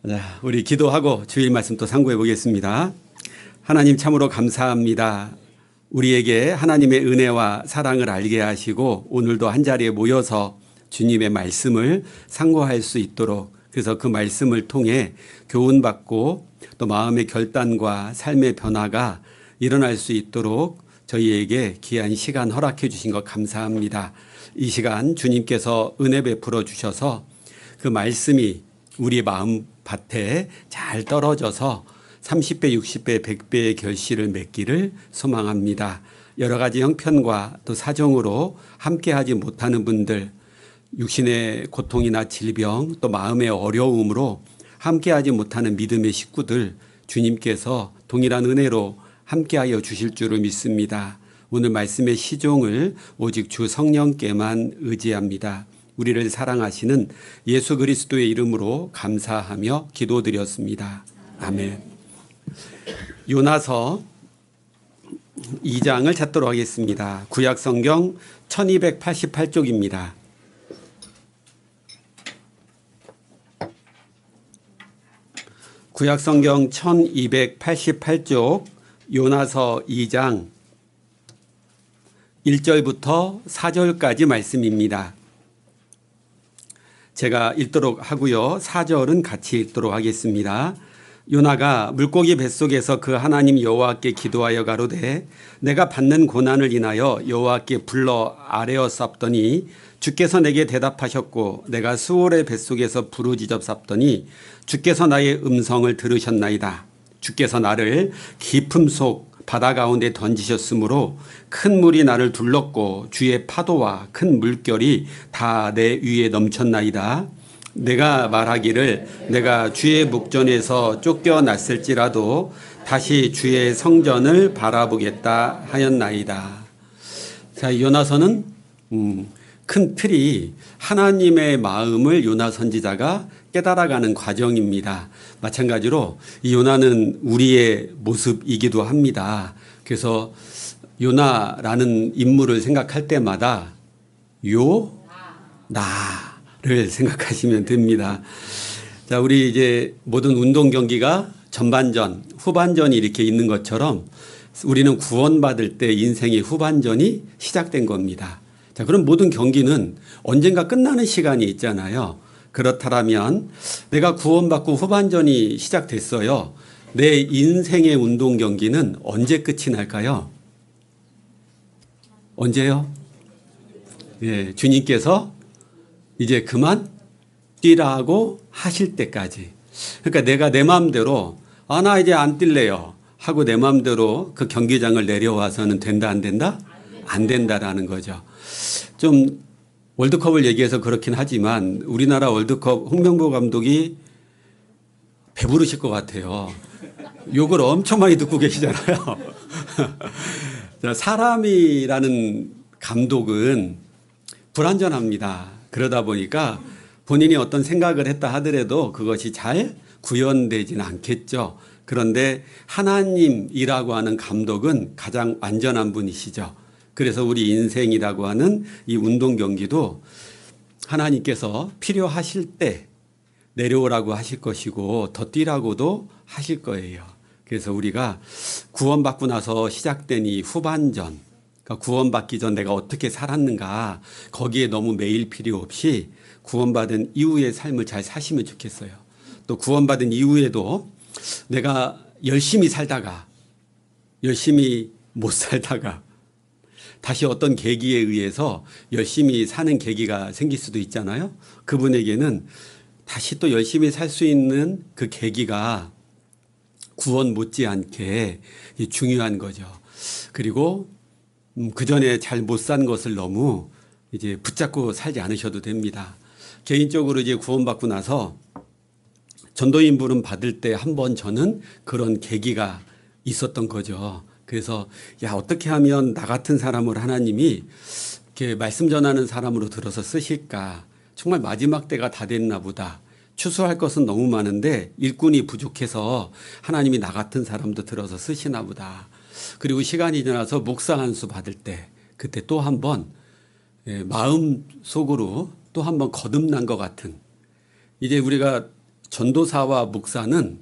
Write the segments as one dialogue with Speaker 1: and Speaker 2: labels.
Speaker 1: 자, 우리 기도하고 주일 말씀 또 상고해 보겠습니다. 하나님 참으로 감사합니다. 우리에게 하나님의 은혜와 사랑을 알게 하시고 오늘도 한자리에 모여서 주님의 말씀을 상고할 수 있도록, 그래서 그 말씀을 통해 교훈받고 또 마음의 결단과 삶의 변화가 일어날 수 있도록 저희에게 귀한 시간 허락해 주신 것 감사합니다. 이 시간 주님께서 은혜 베풀어 주셔서 그 말씀이 우리 마음 밭에 잘 떨어져서 30배, 60배, 100배의 결실을 맺기를 소망합니다. 여러 가지 형편과 또 사정으로 함께하지 못하는 분들, 육신의 고통이나 질병 또 마음의 어려움으로 함께하지 못하는 믿음의 식구들, 주님께서 동일한 은혜로 함께하여 주실 줄을 믿습니다. 오늘 말씀의 시종을 오직 주 성령께만 의지합니다. 우리를 사랑하시는 예수 그리스도의 이름으로 감사하며 기도드렸습니다. 아멘. 요나서 2장을 찾도록 하겠습니다. 구약성경 1288쪽입니다. 구약성경 1288쪽 요나서 2장 1절부터 4절까지 말씀입니다. 제가 읽도록 하고요. 4절은 같이 읽도록 하겠습니다. 요나가 물고기 뱃속에서 그 하나님 여호와께 기도하여 가로되 내가 받는 고난을 인하여 여호와께 불러 아뢰었사옵더니 주께서 내게 대답하셨고 내가 수월의 뱃속에서 부르짖었사옵더니 주께서 나의 음성을 들으셨나이다. 주께서 나를 깊음 속 바다 가운데 던지셨으므로 큰 물이 나를 둘렀고 주의 파도와 큰 물결이 다 내 위에 넘쳤나이다. 내가 말하기를 내가 주의 목전에서 쫓겨났을지라도 다시 주의 성전을 바라보겠다 하였나이다. 자, 요나서는 큰 틀이 하나님의 마음을 요나 선지자가 깨달아가는 과정입니다. 마찬가지로 이 요나는 우리의 모습이기도 합니다. 그래서 요나라는 인물을 생각할 때마다 나를 생각하시면 됩니다. 자, 우리 이제 모든 운동 경기가 전반전, 후반전이 이렇게 있는 것처럼 우리는 구원받을 때 인생의 후반전이 시작된 겁니다. 자, 그럼 모든 경기는 언젠가 끝나는 시간이 있잖아요. 그렇다면 내가 구원받고 후반전이 시작됐어요. 내 인생의 운동 경기는 언제 끝이 날까요? 언제요? 예, 주님께서 이제 그만 뛰라고 하실 때까지. 그러니까 내가 내 마음대로 나 이제 안 뛸래요 하고 내 마음대로 그 경기장을 내려와서는 된다 안 된다? 안 된다라는 거죠. 좀 월드컵을 얘기해서 그렇긴 하지만 우리나라 월드컵 홍명보 감독이 배부르실 것 같아요. 욕을 엄청 많이 듣고 계시잖아요. 사람이라는 감독은 불완전합니다. 그러다 보니까 본인이 어떤 생각을 했다 하더라도 그것이 잘 구현되지는 않겠죠. 그런데 하나님이라고 하는 감독은 가장 완전한 분이시죠. 그래서 우리 인생이라고 하는 이 운동 경기도 하나님께서 필요하실 때 내려오라고 하실 것이고 더 뛰라고도 하실 거예요. 그래서 우리가 구원받고 나서 시작된 이 후반전, 그러니까 구원받기 전 내가 어떻게 살았는가 거기에 너무 매일 필요 없이 구원받은 이후의 삶을 잘 사시면 좋겠어요. 또 구원받은 이후에도 내가 열심히 살다가 열심히 못 살다가 다시 어떤 계기에 의해서 열심히 사는 계기가 생길 수도 있잖아요. 그분에게는 다시 또 열심히 살 수 있는 그 계기가 구원 못지않게 중요한 거죠. 그리고 그 전에 잘 못 산 것을 너무 이제 붙잡고 살지 않으셔도 됩니다. 개인적으로 이제 구원받고 나서 전도인 부름 받을 때 한번 저는 그런 계기가 있었던 거죠. 그래서 어떻게 하면 나 같은 사람을 하나님이 이렇게 말씀 전하는 사람으로 들어서 쓰실까? 정말 마지막 때가 다 됐나 보다. 추수할 것은 너무 많은데 일꾼이 부족해서 하나님이 나 같은 사람도 들어서 쓰시나 보다. 그리고 시간이 지나서 목사 한 수 받을 때 그때 또 한 번 마음 속으로 또 한 번 거듭난 것 같은, 이제 우리가 전도사와 목사는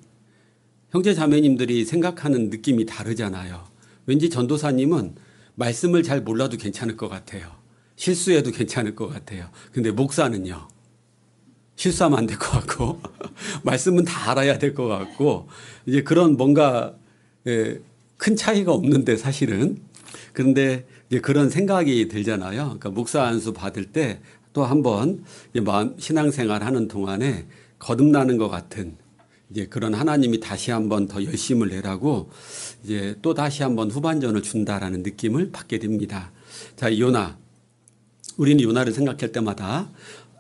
Speaker 1: 형제 자매님들이 생각하는 느낌이 다르잖아요. 왠지 전도사님은 말씀을 잘 몰라도 괜찮을 것 같아요. 실수해도 괜찮을 것 같아요. 근데 목사는요, 실수하면 안 될 것 같고 말씀은 다 알아야 될 것 같고, 이제 그런 뭔가 큰 차이가 없는데 사실은. 그런데 이제 그런 생각이 들잖아요. 그러니까 목사 안수 받을 때 또 한번 신앙생활 하는 동안에 거듭나는 것 같은 이제 그런 하나님이 다시 한번 더 열심을 내라고 이제 또 다시 한번 후반전을 준다라는 느낌을 받게 됩니다. 자, 요나. 우리는 요나를 생각할 때마다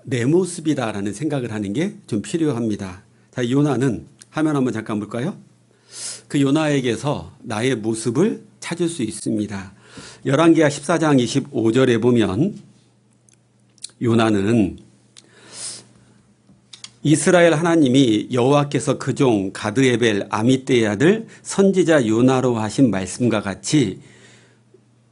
Speaker 1: 내 모습이다라는 생각을 하는 게 좀 필요합니다. 자, 요나는 화면 한번 잠깐 볼까요? 그 요나에게서 나의 모습을 찾을 수 있습니다. 열왕기하 14장 25절에 보면 요나는 이스라엘 하나님이 여호와께서 그 종 가드에벨 아미떼의 아들 선지자 요나로 하신 말씀과 같이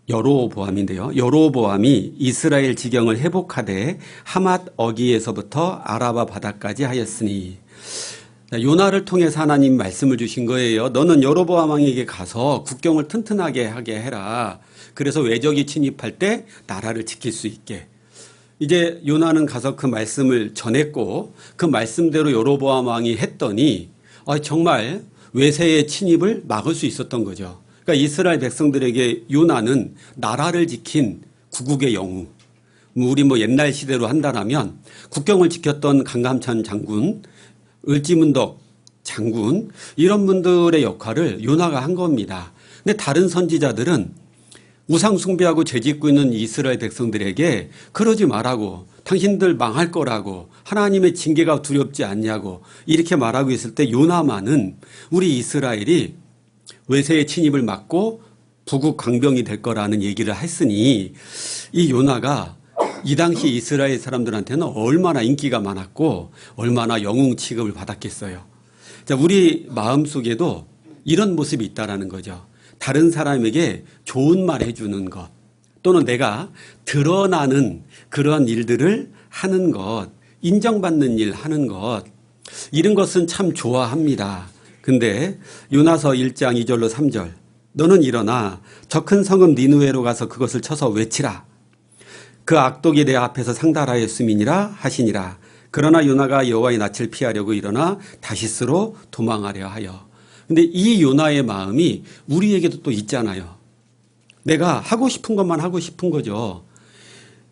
Speaker 1: 여로보암인데요. 여로보암이 이스라엘 지경을 회복하되 하맛 어기에서부터 아라바 바다까지 하였으니, 요나를 통해서 하나님 말씀을 주신 거예요. 너는 여로보암 왕에게 가서 국경을 튼튼하게 하게 해라. 그래서 외적이 침입할 때 나라를 지킬 수 있게. 이제 요나는 가서 그 말씀을 전했고 그 말씀대로 여로보암 왕이 했더니 정말 외세의 침입을 막을 수 있었던 거죠. 그러니까 이스라엘 백성들에게 요나는 나라를 지킨 구국의 영웅. 우리 옛날 시대로 한다라면 국경을 지켰던 강감찬 장군, 을지문덕 장군, 이런 분들의 역할을 요나가 한 겁니다. 근데 다른 선지자들은 우상 숭배하고 죄짓고 있는 이스라엘 백성들에게 그러지 말라고, 당신들 망할 거라고, 하나님의 징계가 두렵지 않냐고 이렇게 말하고 있을 때 요나만은 우리 이스라엘이 외세의 침입을 막고 부국 강병이 될 거라는 얘기를 했으니 이 요나가 이 당시 이스라엘 사람들한테는 얼마나 인기가 많았고 얼마나 영웅 취급을 받았겠어요. 자, 우리 마음속에도 이런 모습이 있다라는 거죠. 다른 사람에게 좋은 말 해주는 것, 또는 내가 드러나는 그런 일들을 하는 것, 인정받는 일 하는 것, 이런 것은 참 좋아합니다. 근데 요나서 1장 2절로 3절, 너는 일어나 저 큰 성읍 니느웨로 가서 그것을 쳐서 외치라. 그 악독이 내 앞에서 상달하였음이니라 하시니라. 그러나 요나가 여호와의 낯을 피하려고 일어나 다시스로 도망하려 하여. 근데 이 요나의 마음이 우리에게도 또 있잖아요. 내가 하고 싶은 것만 하고 싶은 거죠.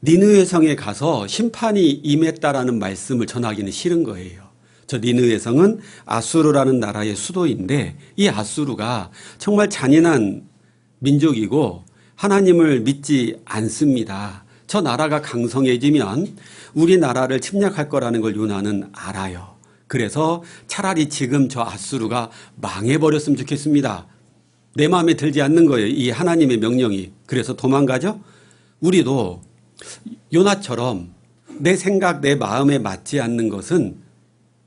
Speaker 1: 니느웨 성에 가서 심판이 임했다라는 말씀을 전하기는 싫은 거예요. 저 니느웨 성은 아수르라는 나라의 수도인데 이 아수르가 정말 잔인한 민족이고 하나님을 믿지 않습니다. 저 나라가 강성해지면 우리나라를 침략할 거라는 걸 요나는 알아요. 그래서 차라리 지금 저 아수르가 망해버렸으면 좋겠습니다. 내 마음에 들지 않는 거예요. 이 하나님의 명령이. 그래서 도망가죠. 우리도 요나처럼 내 생각, 내 마음에 맞지 않는 것은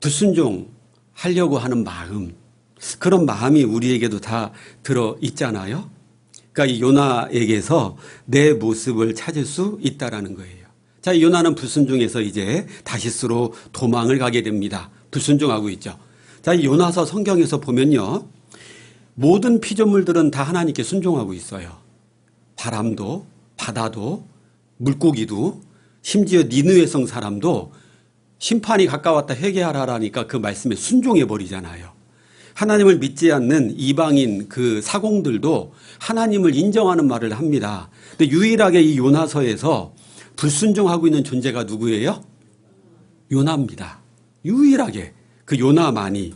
Speaker 1: 불순종하려고 하는 마음, 그런 마음이 우리에게도 다 들어 있잖아요. 그러니까 이 요나에게서 내 모습을 찾을 수 있다라는 거예요. 자, 이 요나는 불순종해서 이제 다시스로 도망을 가게 됩니다. 불순종하고 있죠. 자, 이 요나서 성경에서 보면요, 모든 피조물들은 다 하나님께 순종하고 있어요. 바람도, 바다도, 물고기도, 심지어 니느웨 성 사람도 심판이 가까웠다 회개하라라니까 그 말씀에 순종해 버리잖아요. 하나님을 믿지 않는 이방인 그 사공들도 하나님을 인정하는 말을 합니다. 근데 유일하게 이 요나서에서 불순종하고 있는 존재가 누구예요? 요나입니다. 유일하게 그 요나만이.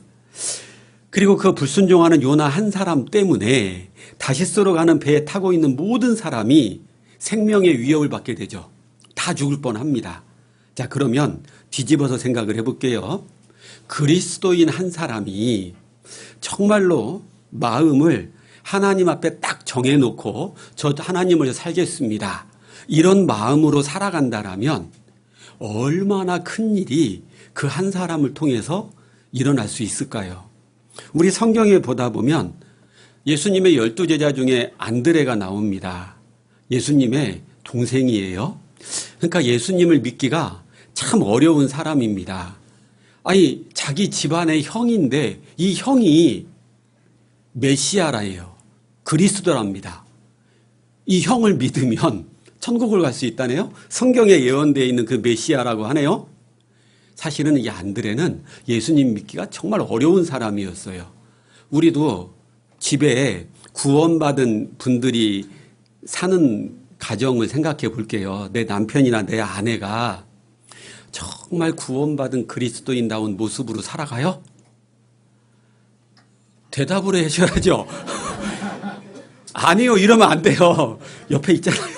Speaker 1: 그리고 그 불순종하는 요나 한 사람 때문에 다시스로 가는 배에 타고 있는 모든 사람이 생명의 위협을 받게 되죠. 다 죽을 뻔합니다. 자, 그러면 뒤집어서 생각을 해볼게요. 그리스도인 한 사람이 정말로 마음을 하나님 앞에 딱 정해놓고 저 하나님을 살겠습니다, 이런 마음으로 살아간다라면 얼마나 큰 일이 그 한 사람을 통해서 일어날 수 있을까요? 우리 성경에 보다 보면 예수님의 12제자 중에 안드레가 나옵니다. 예수님의 동생이에요. 그러니까 예수님을 믿기가 참 어려운 사람입니다. 아니, 자기 집안의 형인데 이 형이 메시아라예요. 그리스도랍니다. 이 형을 믿으면 천국을 갈 수 있다네요. 성경에 예언되어 있는 그 메시아라고 하네요. 사실은 이 안드레는 예수님 믿기가 정말 어려운 사람이었어요. 우리도 집에 구원받은 분들이 사는 가정을 생각해 볼게요. 내 남편이나 내 아내가 정말 구원받은 그리스도인다운 모습으로 살아가요? 대답을 해줘야죠. 아니요, 이러면 안 돼요. 옆에 있잖아요.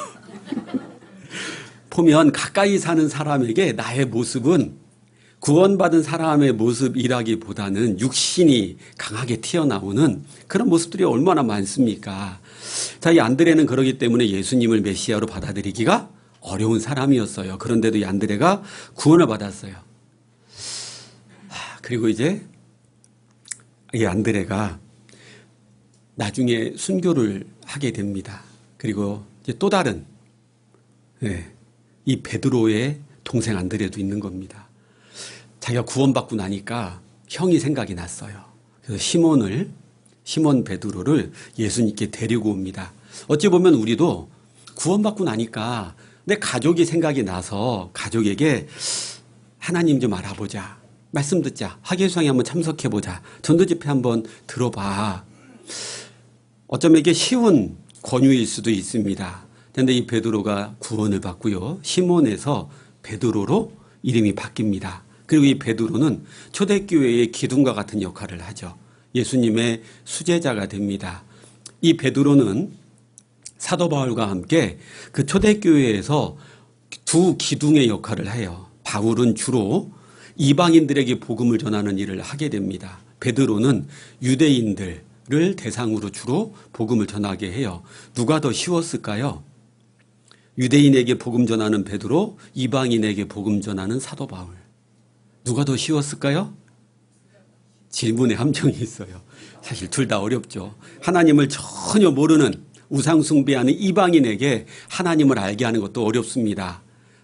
Speaker 1: 보면 가까이 사는 사람에게 나의 모습은 구원받은 사람의 모습이라기보다는 육신이 강하게 튀어나오는 그런 모습들이 얼마나 많습니까? 자, 이 안드레는 그러기 때문에 예수님을 메시아로 받아들이기가 어려운 사람이었어요. 그런데도 이 안드레가 구원을 받았어요. 그리고 이제 이 안드레가 나중에 순교를 하게 됩니다. 그리고 이제 또 다른 이 베드로의 동생 안드레도 있는 겁니다. 자기가 구원받고 나니까 형이 생각이 났어요. 그래서 시몬 베드로를 예수님께 데리고 옵니다. 어찌 보면 우리도 구원받고 나니까 내 가족이 생각이 나서 가족에게 하나님 좀 알아보자. 말씀 듣자. 학예수양에 한번 참석해보자. 전도집회 한번 들어봐. 어쩌면 이게 쉬운 권유일 수도 있습니다. 그런데 이 베드로가 구원을 받고요. 시몬에서 베드로로 이름이 바뀝니다. 그리고 이 베드로는 초대교회의 기둥과 같은 역할을 하죠. 예수님의 수제자가 됩니다. 이 베드로는 사도 바울과 함께 그 초대교회에서 두 기둥의 역할을 해요. 바울은 주로 이방인들에게 복음을 전하는 일을 하게 됩니다. 베드로는 유대인들을 대상으로 주로 복음을 전하게 해요. 누가 더 쉬웠을까요? 유대인에게 복음 전하는 베드로, 이방인에게 복음 전하는 사도 바울. 누가 더 쉬웠을까요? 질문에 함정이 있어요. 사실 둘 다 어렵죠. 하나님을 전혀 모르는 우상 숭배하는 이방인에게 하나님을 알게 하는 것도 어렵습니다.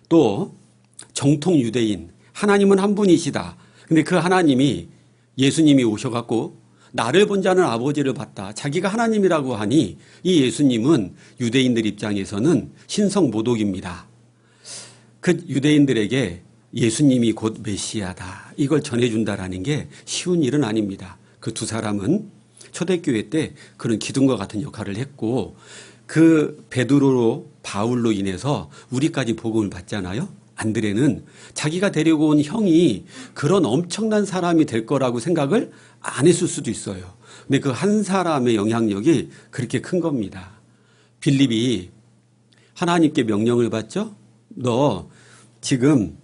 Speaker 1: 또 정통 유대인, 하나님은 한 분이시다. 근데 그 하나님이 예수님이 오셔갖고 나를 본 자는 아버지를 봤다. 자기가 하나님이라고 하니 이 예수님은 유대인들 입장에서는 신성모독입니다. 그 유대인들에게 예수님이 곧 메시아다. 이걸 전해준다라는 게 쉬운 일은 아닙니다. 그 두 사람은 초대교회 때 그런 기둥과 같은 역할을 했고 그 베드로로 바울로 인해서 우리까지 복음을 받잖아요. 안드레는 자기가 데리고 온 형이 그런 엄청난 사람이 될 거라고 생각을 안 했을 수도 있어요. 근데 그 한 사람의 영향력이 그렇게 큰 겁니다. 빌립이 하나님께 명령을 받죠. 너 지금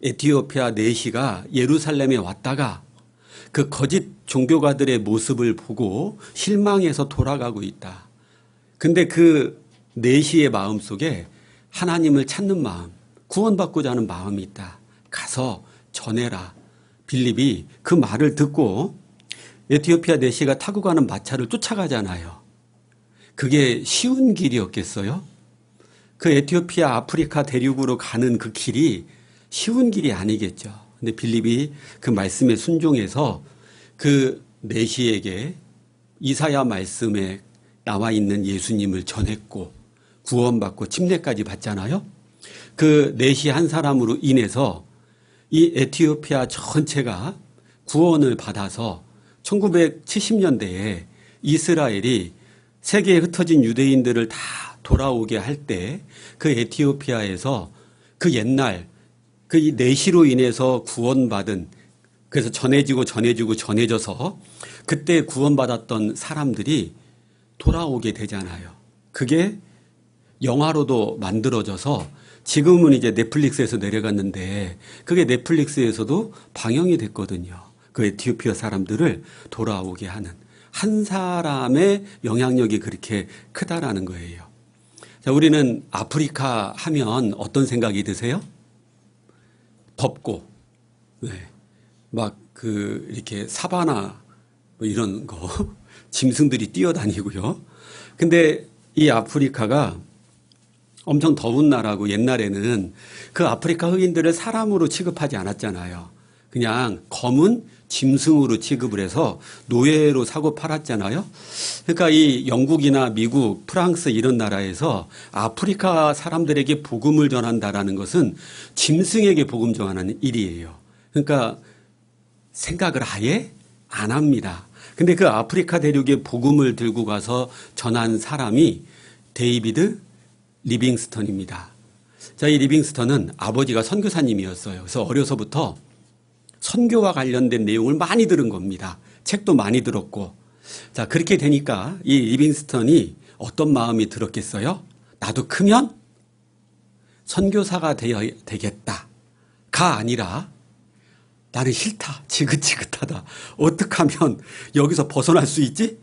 Speaker 1: 에티오피아 내시가 예루살렘에 왔다가 그 거짓 종교가들의 모습을 보고 실망해서 돌아가고 있다. 근데 그 내시의 마음 속에 하나님을 찾는 마음, 구원받고자 하는 마음이 있다. 가서 전해라. 빌립이 그 말을 듣고 에티오피아 내시가 타고 가는 마차를 쫓아가잖아요. 그게 쉬운 길이었겠어요? 그 에티오피아 아프리카 대륙으로 가는 그 길이 쉬운 길이 아니겠죠. 근데 빌립이 그 말씀에 순종해서 그 내시에게 이사야 말씀에 나와 있는 예수님을 전했고 구원받고 침례까지 받잖아요. 그 내시 한 사람으로 인해서 이 에티오피아 전체가 구원을 받아서 1970년대에 이스라엘이 세계에 흩어진 유대인들을 다 돌아오게 할 때 그 에티오피아에서 그 옛날 그 내시로 인해서 구원받은 그래서 전해져서 그때 구원받았던 사람들이 돌아오게 되잖아요. 그게 영화로도 만들어져서 지금은 이제 넷플릭스에서 내려갔는데 그게 넷플릭스에서도 방영이 됐거든요. 그 에티오피아 사람들을 돌아오게 하는 한 사람의 영향력이 그렇게 크다라는 거예요. 자, 우리는 아프리카 하면 어떤 생각이 드세요? 덥고, 막 이렇게 사바나 뭐 이런 거, 짐승들이 뛰어다니고요. 근데 이 아프리카가 엄청 더운 나라고 옛날에는 그 아프리카 흑인들을 사람으로 취급하지 않았잖아요. 그냥 검은 짐승으로 취급을 해서 노예로 사고 팔았잖아요. 그러니까 이 영국이나 미국, 프랑스 이런 나라에서 아프리카 사람들에게 복음을 전한다라는 것은 짐승에게 복음 전하는 일이에요. 그러니까 생각을 아예 안 합니다. 근데 그 아프리카 대륙에 복음을 들고 가서 전한 사람이 데이비드 리빙스턴입니다. 자, 이 리빙스턴은 아버지가 선교사님이었어요. 그래서 어려서부터 선교와 관련된 내용을 많이 들은 겁니다. 책도 많이 들었고. 자, 그렇게 되니까 이 리빙스턴이 어떤 마음이 들었겠어요? 나도 크면 선교사가 되겠다. 가 아니라 나는 싫다. 지긋지긋하다. 어떻게 하면 여기서 벗어날 수 있지?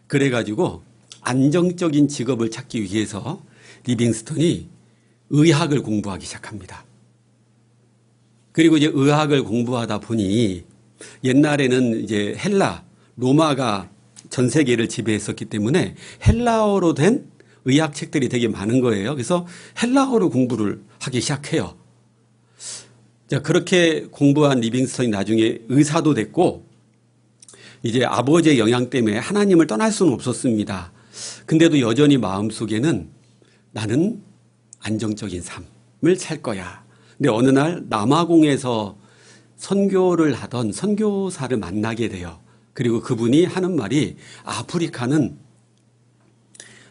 Speaker 1: 그래가지고 안정적인 직업을 찾기 위해서 리빙스턴이 의학을 공부하기 시작합니다. 그리고 이제 의학을 공부하다 보니 옛날에는 이제 헬라, 로마가 전 세계를 지배했었기 때문에 헬라어로 된 의학 책들이 되게 많은 거예요. 그래서 헬라어로 공부를 하기 시작해요. 자, 그렇게 공부한 리빙스턴이 나중에 의사도 됐고, 이제 아버지의 영향 때문에 하나님을 떠날 수는 없었습니다. 근데도 여전히 마음속에는 나는 안정적인 삶을 살 거야. 근데 어느 날 남아공에서 선교를 하던 선교사를 만나게 돼요. 그리고 그분이 하는 말이 아프리카는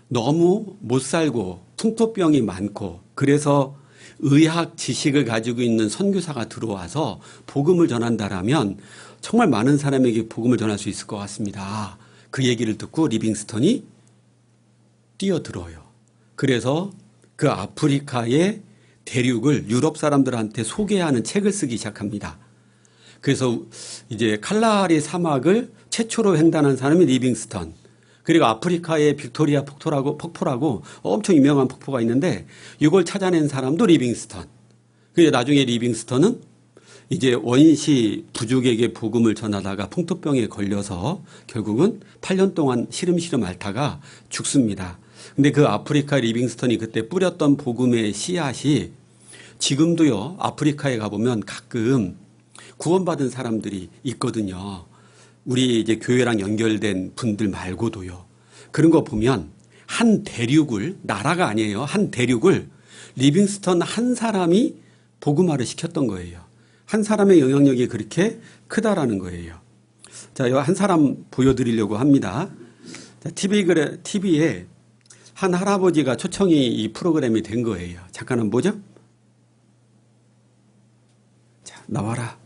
Speaker 1: 너무 못 살고 풍토병이 많고 그래서 의학 지식을 가지고 있는 선교사가 들어와서 복음을 전한다라면 정말 많은 사람에게 복음을 전할 수 있을 것 같습니다. 그 얘기를 듣고 리빙스턴이 뛰어들어요. 그래서 그 아프리카의 대륙을 유럽 사람들한테 소개하는 책을 쓰기 시작합니다. 그래서 이제 칼라하리 사막을 최초로 횡단한 사람이 리빙스턴. 그리고 아프리카의 빅토리아 폭포라고 엄청 유명한 폭포가 있는데 이걸 찾아낸 사람도 리빙스턴. 그리고 나중에 리빙스턴은 이제 원시 부족에게 복음을 전하다가 풍토병에 걸려서 결국은 8년 동안 시름시름 앓다가 죽습니다. 근데 그 아프리카 리빙스턴이 그때 뿌렸던 복음의 씨앗이 지금도요, 아프리카에 가보면 가끔 구원받은 사람들이 있거든요. 우리 이제 교회랑 연결된 분들 말고도요. 그런 거 보면 한 대륙을, 나라가 아니에요. 한 대륙을 리빙스턴 한 사람이 복음화를 시켰던 거예요. 한 사람의 영향력이 그렇게 크다라는 거예요. 자, 이 한 사람 보여드리려고 합니다. 자, TV에 한 할아버지가 초청이 이 프로그램이 된 거예요. 잠깐 한번 보죠. 자, 나와라.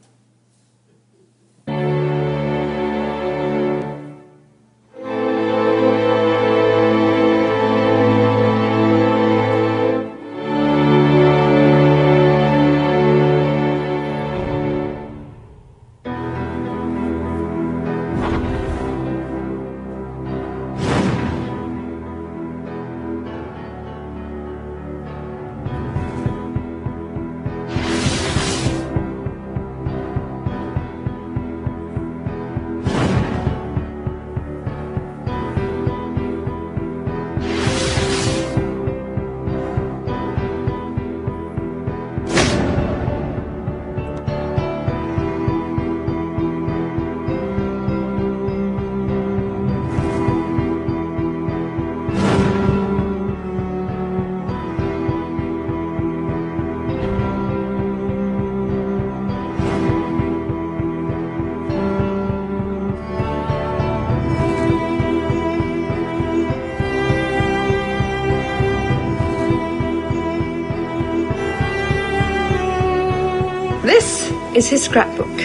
Speaker 2: This is his scrapbook.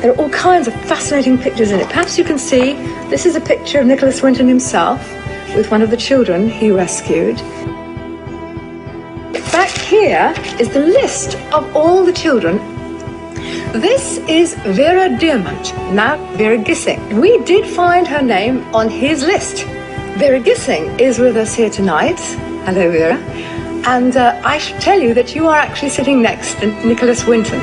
Speaker 2: There are all kinds of fascinating pictures in it. Perhaps you can see this is a picture of Nicholas Winton himself with one of the children he rescued. Back here is the list of all the children. This is Vera Diamant, now Vera Gissing. We did find her name on his list. Vera Gissing is with us here tonight. Hello, Vera. And I should tell you that you are actually sitting next to Nicholas Winton.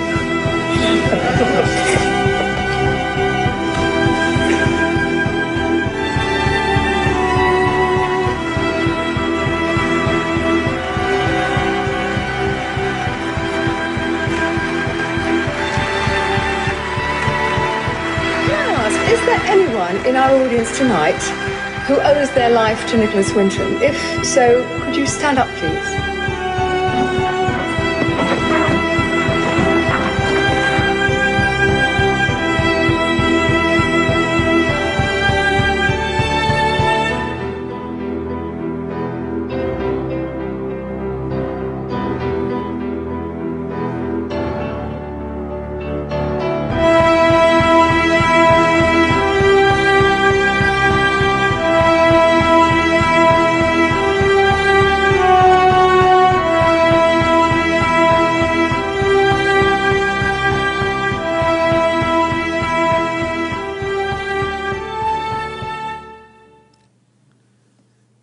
Speaker 2: there anyone in our audience tonight who owes their life to Nicholas Winton? If so, could you stand up, please?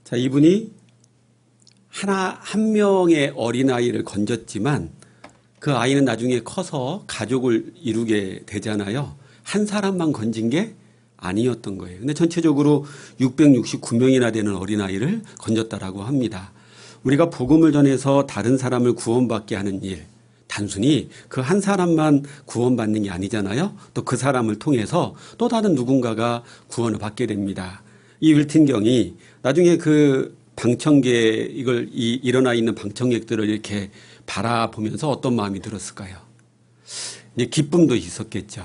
Speaker 1: 자, 이분이 한 명의 어린아이를 건졌지만 그 아이는 나중에 커서 가족을 이루게 되잖아요. 한 사람만 건진 게 아니었던 거예요. 근데 전체적으로 669명이나 되는 어린아이를 건졌다라고 합니다. 우리가 복음을 전해서 다른 사람을 구원받게 하는 일, 단순히 그 한 사람만 구원받는 게 아니잖아요. 또 그 사람을 통해서 또 다른 누군가가 구원을 받게 됩니다. 이 윌튼경이 나중에 그 방청객, 일어나 있는 방청객들을 이렇게 바라보면서 어떤 마음이 들었을까요? 이제 기쁨도 있었겠죠.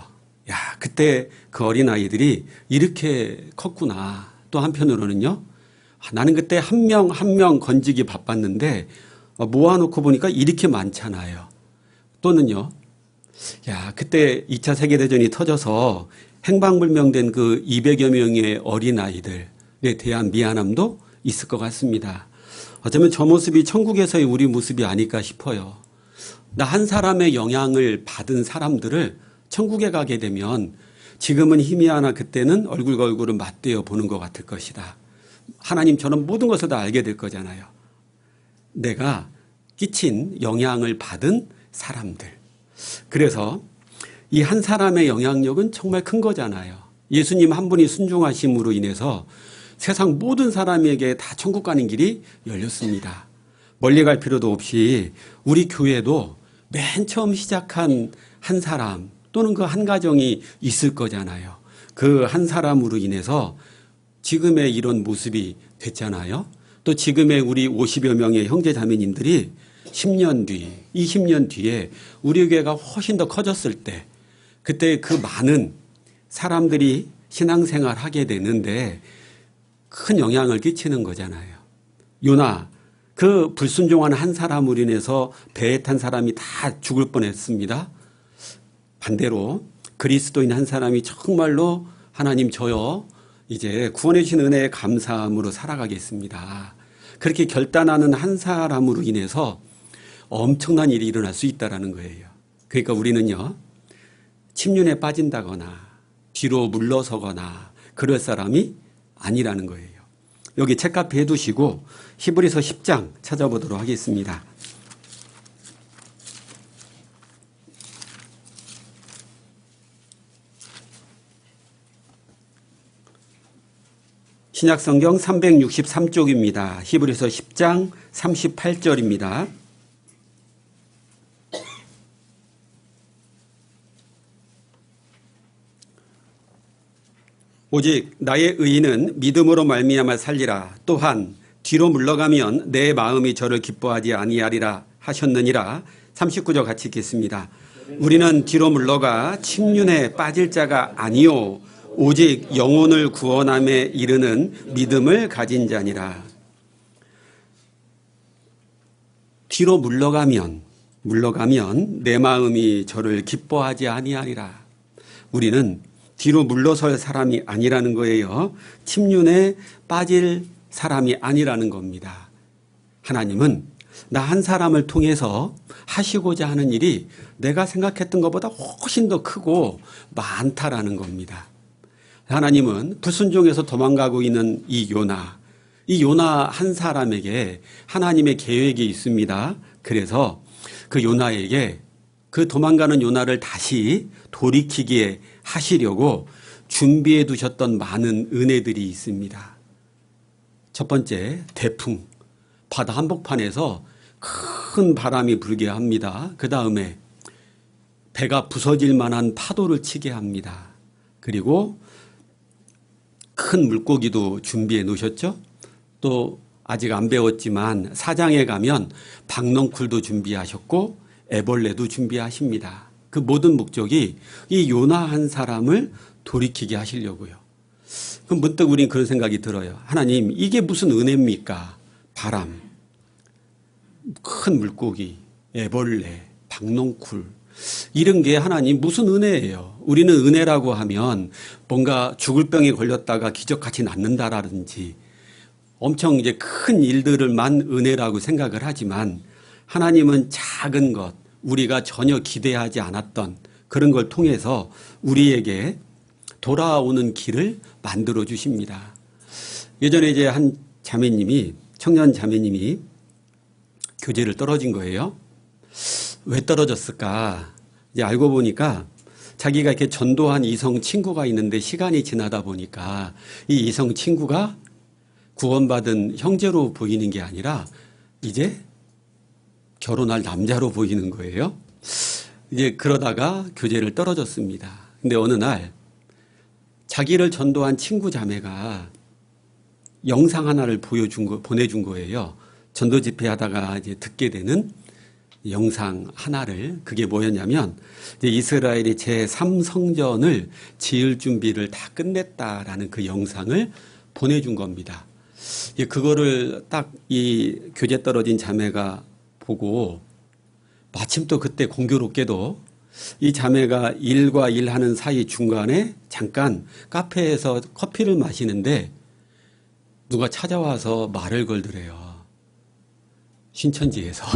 Speaker 1: 야, 그때 그 어린아이들이 이렇게 컸구나. 또 한편으로는요, 나는 그때 한 명 한 명 건지기 바빴는데 모아놓고 보니까 이렇게 많잖아요. 또는요, 야, 그때 2차 세계대전이 터져서 행방불명된 그 200여 명의 어린아이들에 대한 미안함도 있을 것 같습니다. 어쩌면 저 모습이 천국에서의 우리 모습이 아닐까 싶어요. 나 한 사람의 영향을 받은 사람들을 천국에 가게 되면 지금은 희미하나 그때는 얼굴과 얼굴을 맞대어 보는 것 같을 것이다. 하나님처럼 모든 것을 다 알게 될 거잖아요. 내가 끼친 영향을 받은 사람들. 그래서 이 한 사람의 영향력은 정말 큰 거잖아요. 예수님 한 분이 순종하심으로 인해서 세상 모든 사람에게 다 천국 가는 길이 열렸습니다. 멀리 갈 필요도 없이 우리 교회도 맨 처음 시작한 한 사람 또는 그 한 가정이 있을 거잖아요. 그 한 사람으로 인해서 지금의 이런 모습이 됐잖아요. 또 지금의 우리 50여 명의 형제 자매님들이 10년 뒤, 20년 뒤에 우리 교회가 훨씬 더 커졌을 때 그때 그 많은 사람들이 신앙생활 하게 되는데 큰 영향을 끼치는 거잖아요. 요나, 그 불순종한 한 사람으로 인해서 배에 탄 사람이 다 죽을 뻔했습니다. 반대로 그리스도인 한 사람이 정말로 하나님 저요 이제 구원해 주신 은혜에 감사함으로 살아가겠습니다. 그렇게 결단하는 한 사람으로 인해서 엄청난 일이 일어날 수 있다는 거예요. 그러니까 우리는요, 침륜에 빠진다거나 뒤로 물러서거나 그럴 사람이 아니라는 거예요. 여기 책카피 해두시고 히브리서 10장 찾아보도록 하겠습니다. 신약성경 363쪽입니다. 히브리서 10장 38절입니다. 오직 나의 의인은 믿음으로 말미암아 살리라. 또한 뒤로 물러가면 내 마음이 저를 기뻐하지 아니하리라 하셨느니라. 39절 같이 읽겠습니다. 우리는 뒤로 물러가 침륜에 빠질 자가 아니요 오직 영혼을 구원함에 이르는 믿음을 가진 자니라. 뒤로 물러가면 내 마음이 저를 기뻐하지 아니하리라. 우리는 뒤로 물러설 사람이 아니라는 거예요. 침륜에 빠질 사람이 아니라는 겁니다. 하나님은 나 한 사람을 통해서 하시고자 하는 일이 내가 생각했던 것보다 훨씬 더 크고 많다라는 겁니다. 하나님은 불순종에서 도망가고 있는 이 요나 한 사람에게 하나님의 계획이 있습니다. 그래서 그 요나에게 그 도망가는 요나를 다시 돌이키게 하시려고 준비해 두셨던 많은 은혜들이 있습니다. 첫 번째, 태풍. 바다 한복판에서 큰 바람이 불게 합니다. 그 다음에 배가 부서질 만한 파도를 치게 합니다. 그리고 큰 물고기도 준비해 놓으셨죠? 또 아직 안 배웠지만 사장에 가면 박넝쿨도 준비하셨고 애벌레도 준비하십니다. 그 모든 목적이 이 요나 한 사람을 돌이키게 하시려고요. 그럼 문득 우린 그런 생각이 들어요. 하나님, 이게 무슨 은혜입니까? 바람, 큰 물고기, 애벌레, 박넝쿨, 이런 게 하나님 무슨 은혜예요? 우리는 은혜라고 하면 뭔가 죽을 병에 걸렸다가 기적같이 낫는다라든지 엄청 이제 큰 일들을만 은혜라고 생각을 하지만 하나님은 작은 것, 우리가 전혀 기대하지 않았던 그런 걸 통해서 우리에게 돌아오는 길을 만들어 주십니다. 예전에 이제 한 자매님이, 청년 자매님이 교제를 떨어진 거예요. 왜 떨어졌을까? 이제 알고 보니까 자기가 이렇게 전도한 이성 친구가 있는데 시간이 지나다 보니까 이 이성 친구가 구원받은 형제로 보이는 게 아니라 이제 결혼할 남자로 보이는 거예요. 이제 그러다가 교제를 떨어졌습니다. 근데 어느 날 자기를 전도한 친구 자매가 영상 하나를 보내준 거예요. 전도 집회 하다가 이제 듣게 되는 영상 하나를. 그게 뭐였냐면 이제 이스라엘이 제3성전을 지을 준비를 다 끝냈다라는 그 영상을 보내준 겁니다. 그거를 딱 이 교제 떨어진 자매가 보고 마침 또 그때 공교롭게도 이 자매가 일과 일하는 사이 중간에 잠깐 카페에서 커피를 마시는데 누가 찾아와서 말을 걸더래요. 신천지에서.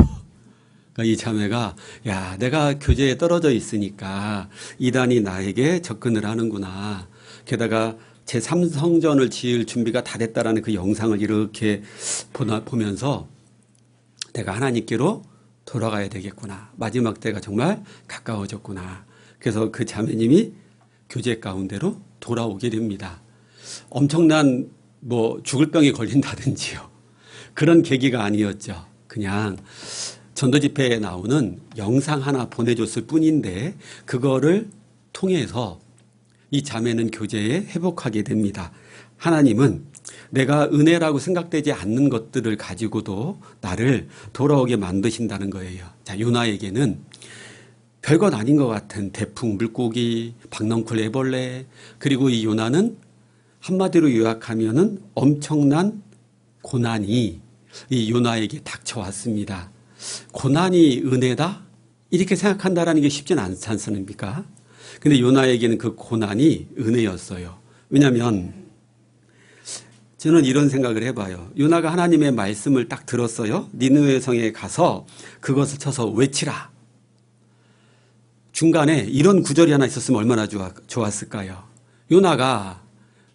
Speaker 1: 그러니까 이 자매가 야, 내가 교제에 떨어져 있으니까 이단이 나에게 접근을 하는구나. 게다가 제3성전을 지을 준비가 다 됐다라는 그 영상을 이렇게 보면서 내가 하나님께로 돌아가야 되겠구나. 마지막 때가 정말 가까워졌구나. 그래서 그 자매님이 교제 가운데로 돌아오게 됩니다. 엄청난 죽을 병에 걸린다든지요. 그런 계기가 아니었죠. 그냥 전도 집회에 나오는 영상 하나 보내줬을 뿐인데 그거를 통해서 이 자매는 교제에 회복하게 됩니다. 하나님은 내가 은혜라고 생각되지 않는 것들을 가지고도 나를 돌아오게 만드신다는 거예요. 자, 요나에게는 별것 아닌 것 같은 대풍, 물고기, 박넝쿨, 애벌레, 그리고 이 요나는 한마디로 요약하면은 엄청난 고난이 이 요나에게 닥쳐왔습니다. 고난이 은혜다? 이렇게 생각한다라는 게 쉽지는 않지 않습니까? 근데 요나에게는 그 고난이 은혜였어요. 왜냐하면 저는 이런 생각을 해봐요. 요나가 하나님의 말씀을 딱 들었어요. 니느웨 성에 가서 그것을 쳐서 외치라. 중간에 이런 구절이 하나 있었으면 얼마나 좋았을까요? 요나가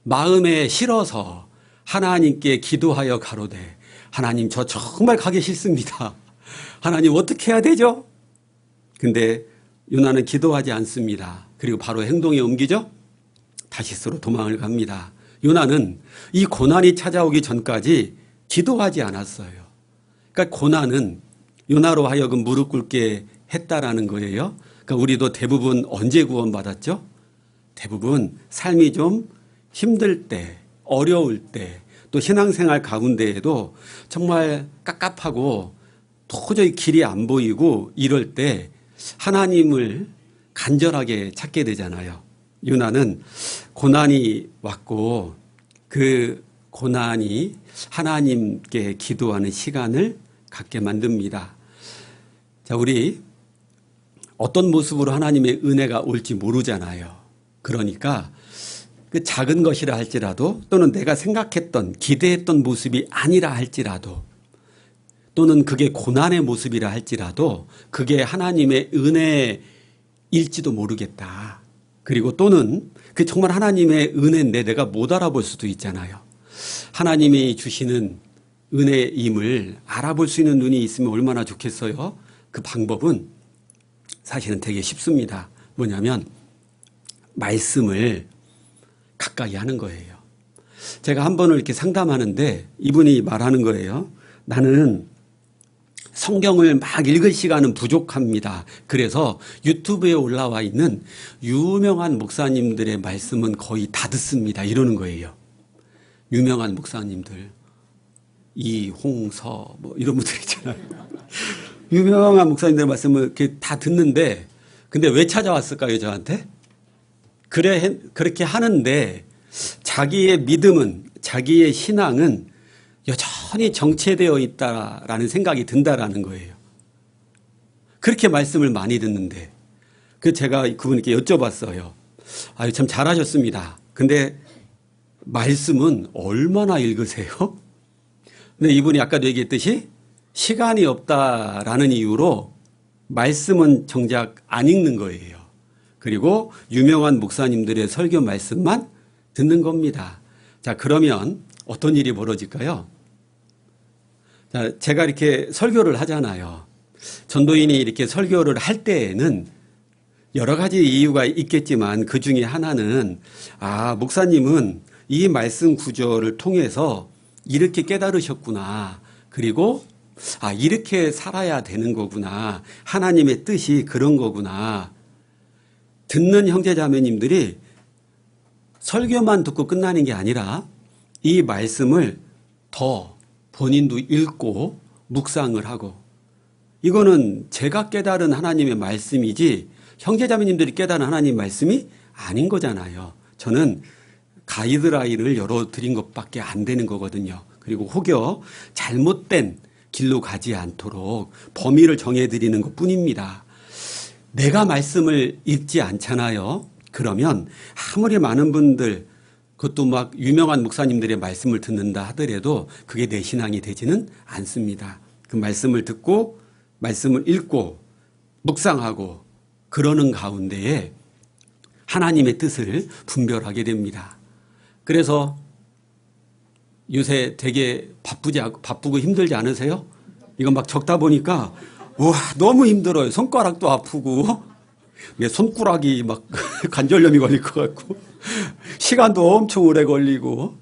Speaker 1: 마음에 실어서 하나님께 기도하여 가로되 하나님 저 정말 가기 싫습니다. 하나님 어떻게 해야 되죠? 근데 요나는 기도하지 않습니다. 그리고 바로 행동에 옮기죠? 다시스로 도망을 갑니다. 요나는 이 고난이 찾아오기 전까지 기도하지 않았어요. 그러니까 고난은 요나로 하여금 무릎 꿇게 했다라는 거예요. 그러니까 우리도 대부분 언제 구원받았죠? 대부분 삶이 좀 힘들 때, 어려울 때, 또 신앙생활 가운데에도 정말 깝깝하고 도저히 길이 안 보이고 이럴 때 하나님을 간절하게 찾게 되잖아요. 요나는 고난이 왔고 그 고난이 하나님께 기도하는 시간을 갖게 만듭니다. 자, 우리 어떤 모습으로 하나님의 은혜가 올지 모르잖아요. 그러니까 그 작은 것이라 할지라도 또는 내가 생각했던 기대했던 모습이 아니라 할지라도 또는 그게 고난의 모습이라 할지라도 그게 하나님의 은혜일지도 모르겠다. 그리고 또는 그 정말 하나님의 은혜인데 내가 못 알아볼 수도 있잖아요. 하나님이 주시는 은혜임을 알아볼 수 있는 눈이 있으면 얼마나 좋겠어요. 그 방법은 사실은 되게 쉽습니다. 뭐냐면 말씀을 가까이 하는 거예요. 제가 한 번을 이렇게 상담하는데 이분이 말하는 거예요. 나는 성경을 막 읽을 시간은 부족합니다. 그래서 유튜브에 올라와 있는 유명한 목사님들의 말씀은 거의 다 듣습니다. 이러는 거예요. 유명한 목사님들, 이홍서 뭐 이런 분들 있잖아요. 유명한 목사님들 말씀을 이렇게 다 듣는데 근데 왜 찾아왔을까요, 저한테? 그렇게 하는데 자기의 믿음은, 자기의 신앙은 여전히 정체되어 있다라는 생각이 든다라는 거예요. 그렇게 말씀을 많이 듣는데 제가 그분께 여쭤봤어요. 아유, 참 잘하셨습니다. 근데 말씀은 얼마나 읽으세요? 근데 이분이 아까도 얘기했듯이 시간이 없다라는 이유로 말씀은 정작 안 읽는 거예요. 그리고 유명한 목사님들의 설교 말씀만 듣는 겁니다. 자, 그러면 어떤 일이 벌어질까요? 자, 제가 이렇게 설교를 하잖아요. 전도인이 이렇게 설교를 할 때에는 여러 가지 이유가 있겠지만 그 중에 하나는 목사님은 이 말씀 구조를 통해서 이렇게 깨달으셨구나. 그리고 이렇게 살아야 되는 거구나. 하나님의 뜻이 그런 거구나. 듣는 형제자매님들이 설교만 듣고 끝나는 게 아니라 이 말씀을 더 본인도 읽고 묵상을 하고, 이거는 제가 깨달은 하나님의 말씀이지 형제자매님들이 깨달은 하나님의 말씀이 아닌 거잖아요. 저는 가이드라인을 열어드린 것밖에 안 되는 거거든요. 그리고 혹여 잘못된 길로 가지 않도록 범위를 정해드리는 것 뿐입니다. 내가 말씀을 읽지 않잖아요. 그러면 아무리 많은 분들, 그것도 막 유명한 목사님들의 말씀을 듣는다 하더라도 그게 내 신앙이 되지는 않습니다. 그 말씀을 듣고 말씀을 읽고 묵상하고 그러는 가운데에 하나님의 뜻을 분별하게 됩니다. 그래서 요새 되게 바쁘고 힘들지 않으세요? 이거 막 적다 보니까 너무 힘들어요. 손가락도 아프고 내 손가락이 막 관절염이 걸릴 것 같고 시간도 엄청 오래 걸리고.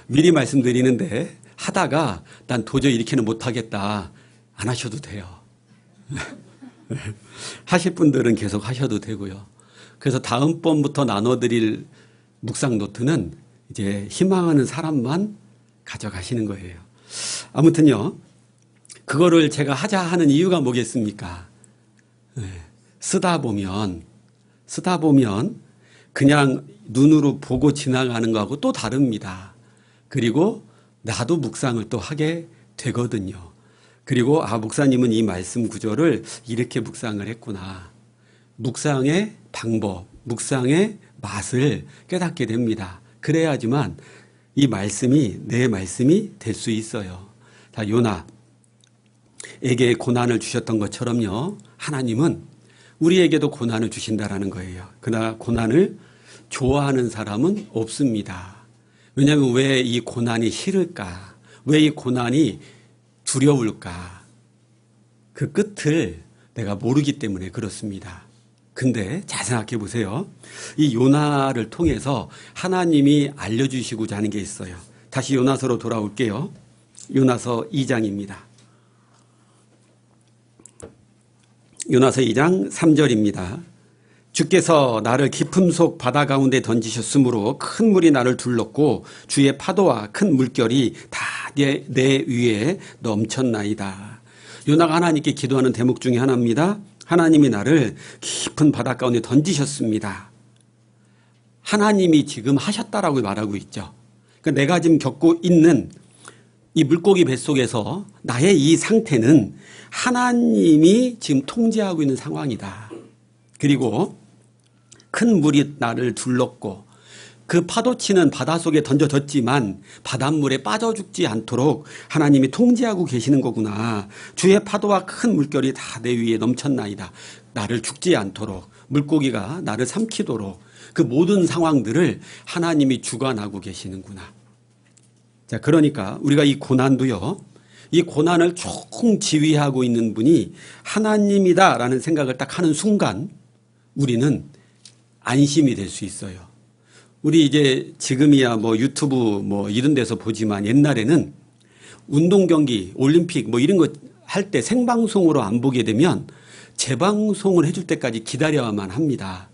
Speaker 1: 미리 말씀드리는데 하다가 난 도저히 이렇게는 못하겠다, 안 하셔도 돼요. 하실 분들은 계속 하셔도 되고요. 그래서 다음번부터 나눠드릴 묵상 노트는 이제 희망하는 사람만 가져가시는 거예요. 아무튼요, 그거를 제가 하자 하는 이유가 뭐겠습니까? 쓰다 보면 그냥 눈으로 보고 지나가는 거하고 또 다릅니다. 그리고 나도 묵상을 또 하게 되거든요. 그리고 목사님은 이 말씀 구조를 이렇게 묵상을 했구나. 묵상의 방법, 묵상의 맛을 깨닫게 됩니다. 그래야지만 이 말씀이 내 말씀이 될 수 있어요. 자, 요나에게 고난을 주셨던 것처럼요, 하나님은 우리에게도 고난을 주신다라는 거예요. 그러나 고난을 좋아하는 사람은 없습니다. 왜냐하면 왜 이 고난이 싫을까? 왜 이 고난이 두려울까? 그 끝을 내가 모르기 때문에 그렇습니다. 근데 잘 생각해 보세요. 이 요나를 통해서 하나님이 알려주시고자 하는 게 있어요. 다시 요나서로 돌아올게요. 요나서 2장입니다. 요나서 2장 3절입니다. 주께서 나를 깊음 속 바다 가운데 던지셨으므로 큰 물이 나를 둘렀고 주의 파도와 큰 물결이 다 내 위에 넘쳤나이다. 요나가 하나님께 기도하는 대목 중에 하나입니다. 하나님이 나를 깊은 바다 가운데 던지셨습니다. 하나님이 지금 하셨다라고 말하고 있죠. 그러니까 내가 지금 겪고 있는 이 물고기 뱃속에서 나의 이 상태는 하나님이 지금 통제하고 있는 상황이다. 그리고 큰 물이 나를 둘렀고 그 파도치는 바다 속에 던져졌지만 바닷물에 빠져 죽지 않도록 하나님이 통제하고 계시는 거구나. 주의 파도와 큰 물결이 다 내 위에 넘쳤나이다. 나를 죽지 않도록, 물고기가 나를 삼키도록 그 모든 상황들을 하나님이 주관하고 계시는구나. 자, 그러니까 우리가 이 고난도요, 이 고난을 총 지휘하고 있는 분이 하나님이다라는 생각을 딱 하는 순간 우리는 안심이 될 수 있어요. 우리 이제 지금이야 뭐 유튜브 뭐 이런 데서 보지만 옛날에는 운동 경기, 올림픽 뭐 이런 거 할 때 생방송으로 안 보게 되면 재방송을 해줄 때까지 기다려야만 합니다.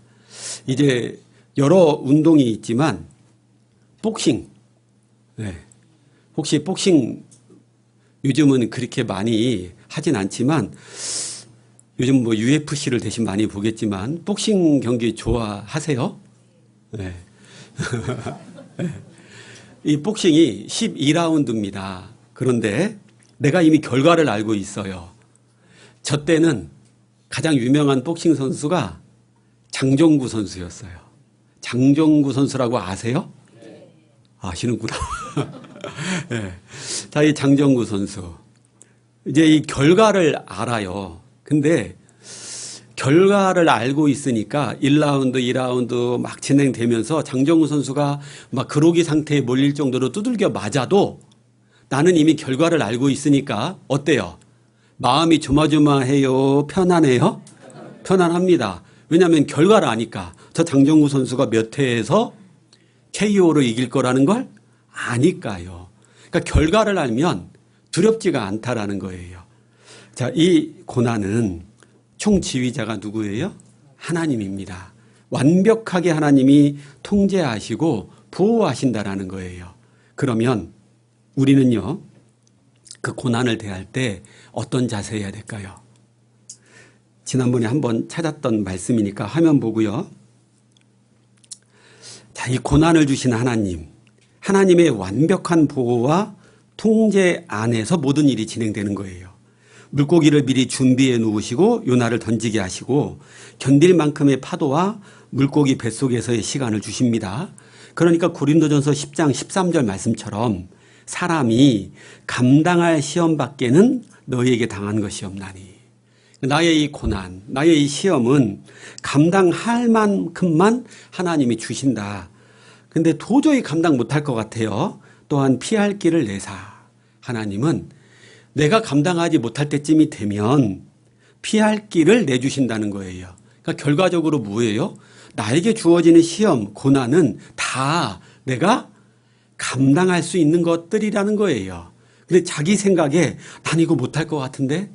Speaker 1: 이제 여러 운동이 있지만 복싱, 네. 혹시 복싱 요즘은 그렇게 많이 하진 않지만 요즘 뭐 UFC를 대신 많이 보겠지만 복싱 경기 좋아하세요? 네. 이 복싱이 12라운드입니다. 그런데 내가 이미 결과를 알고 있어요. 저 때는 가장 유명한 복싱 선수가 장정구 선수였어요. 장정구 선수라고 아세요? 아시는구나. 네. 자, 이 장정구 선수. 이제 이 결과를 알아요. 근데 결과를 알고 있으니까 1라운드, 2라운드 막 진행되면서 장정구 선수가 막 그로기 상태에 몰릴 정도로 두들겨 맞아도 나는 이미 결과를 알고 있으니까 어때요? 마음이 조마조마해요? 편안해요? 편안합니다. 왜냐하면 결과를 아니까. 저 장정구 선수가 몇 회에서 KO로 이길 거라는 걸 아니까요. 그러니까 결과를 알면 두렵지가 않다라는 거예요. 자, 이 고난은 총지휘자가 누구예요? 하나님입니다. 완벽하게 하나님이 통제하시고 보호하신다라는 거예요. 그러면 우리는요, 그 고난을 대할 때 어떤 자세여야 될까요? 지난번에 한번 찾았던 말씀이니까 화면 보고요. 자, 이 고난을 주신 하나님, 하나님의 완벽한 보호와 통제 안에서 모든 일이 진행되는 거예요. 물고기를 미리 준비해 놓으시고 요나를 던지게 하시고 견딜 만큼의 파도와 물고기 뱃속에서의 시간을 주십니다. 그러니까 고린도전서 10장 13절 말씀처럼 사람이 감당할 시험 밖에는 너희에게 당한 것이 없나니. 나의 이 고난, 나의 이 시험은 감당할 만큼만 하나님이 주신다. 근데 도저히 감당 못할 것 같아요. 또한 피할 길을 내사. 하나님은 내가 감당하지 못할 때쯤이 되면 피할 길을 내주신다는 거예요. 그러니까 결과적으로 뭐예요? 나에게 주어지는 시험, 고난은 다 내가 감당할 수 있는 것들이라는 거예요. 근데 자기 생각에 난 이거 못할 것 같은데?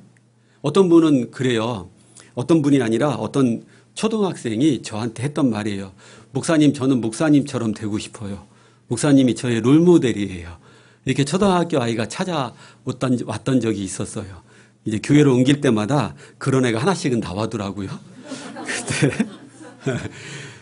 Speaker 1: 어떤 분은 그래요. 어떤 분이 아니라 어떤 초등학생이 저한테 했던 말이에요. 목사님, 저는 목사님처럼 되고 싶어요. 목사님이 저의 롤모델이에요. 이렇게 초등학교 아이가 찾아왔던 적이 있었어요. 이제 교회로 옮길 때마다 그런 애가 하나씩은 나와더라고요. 그때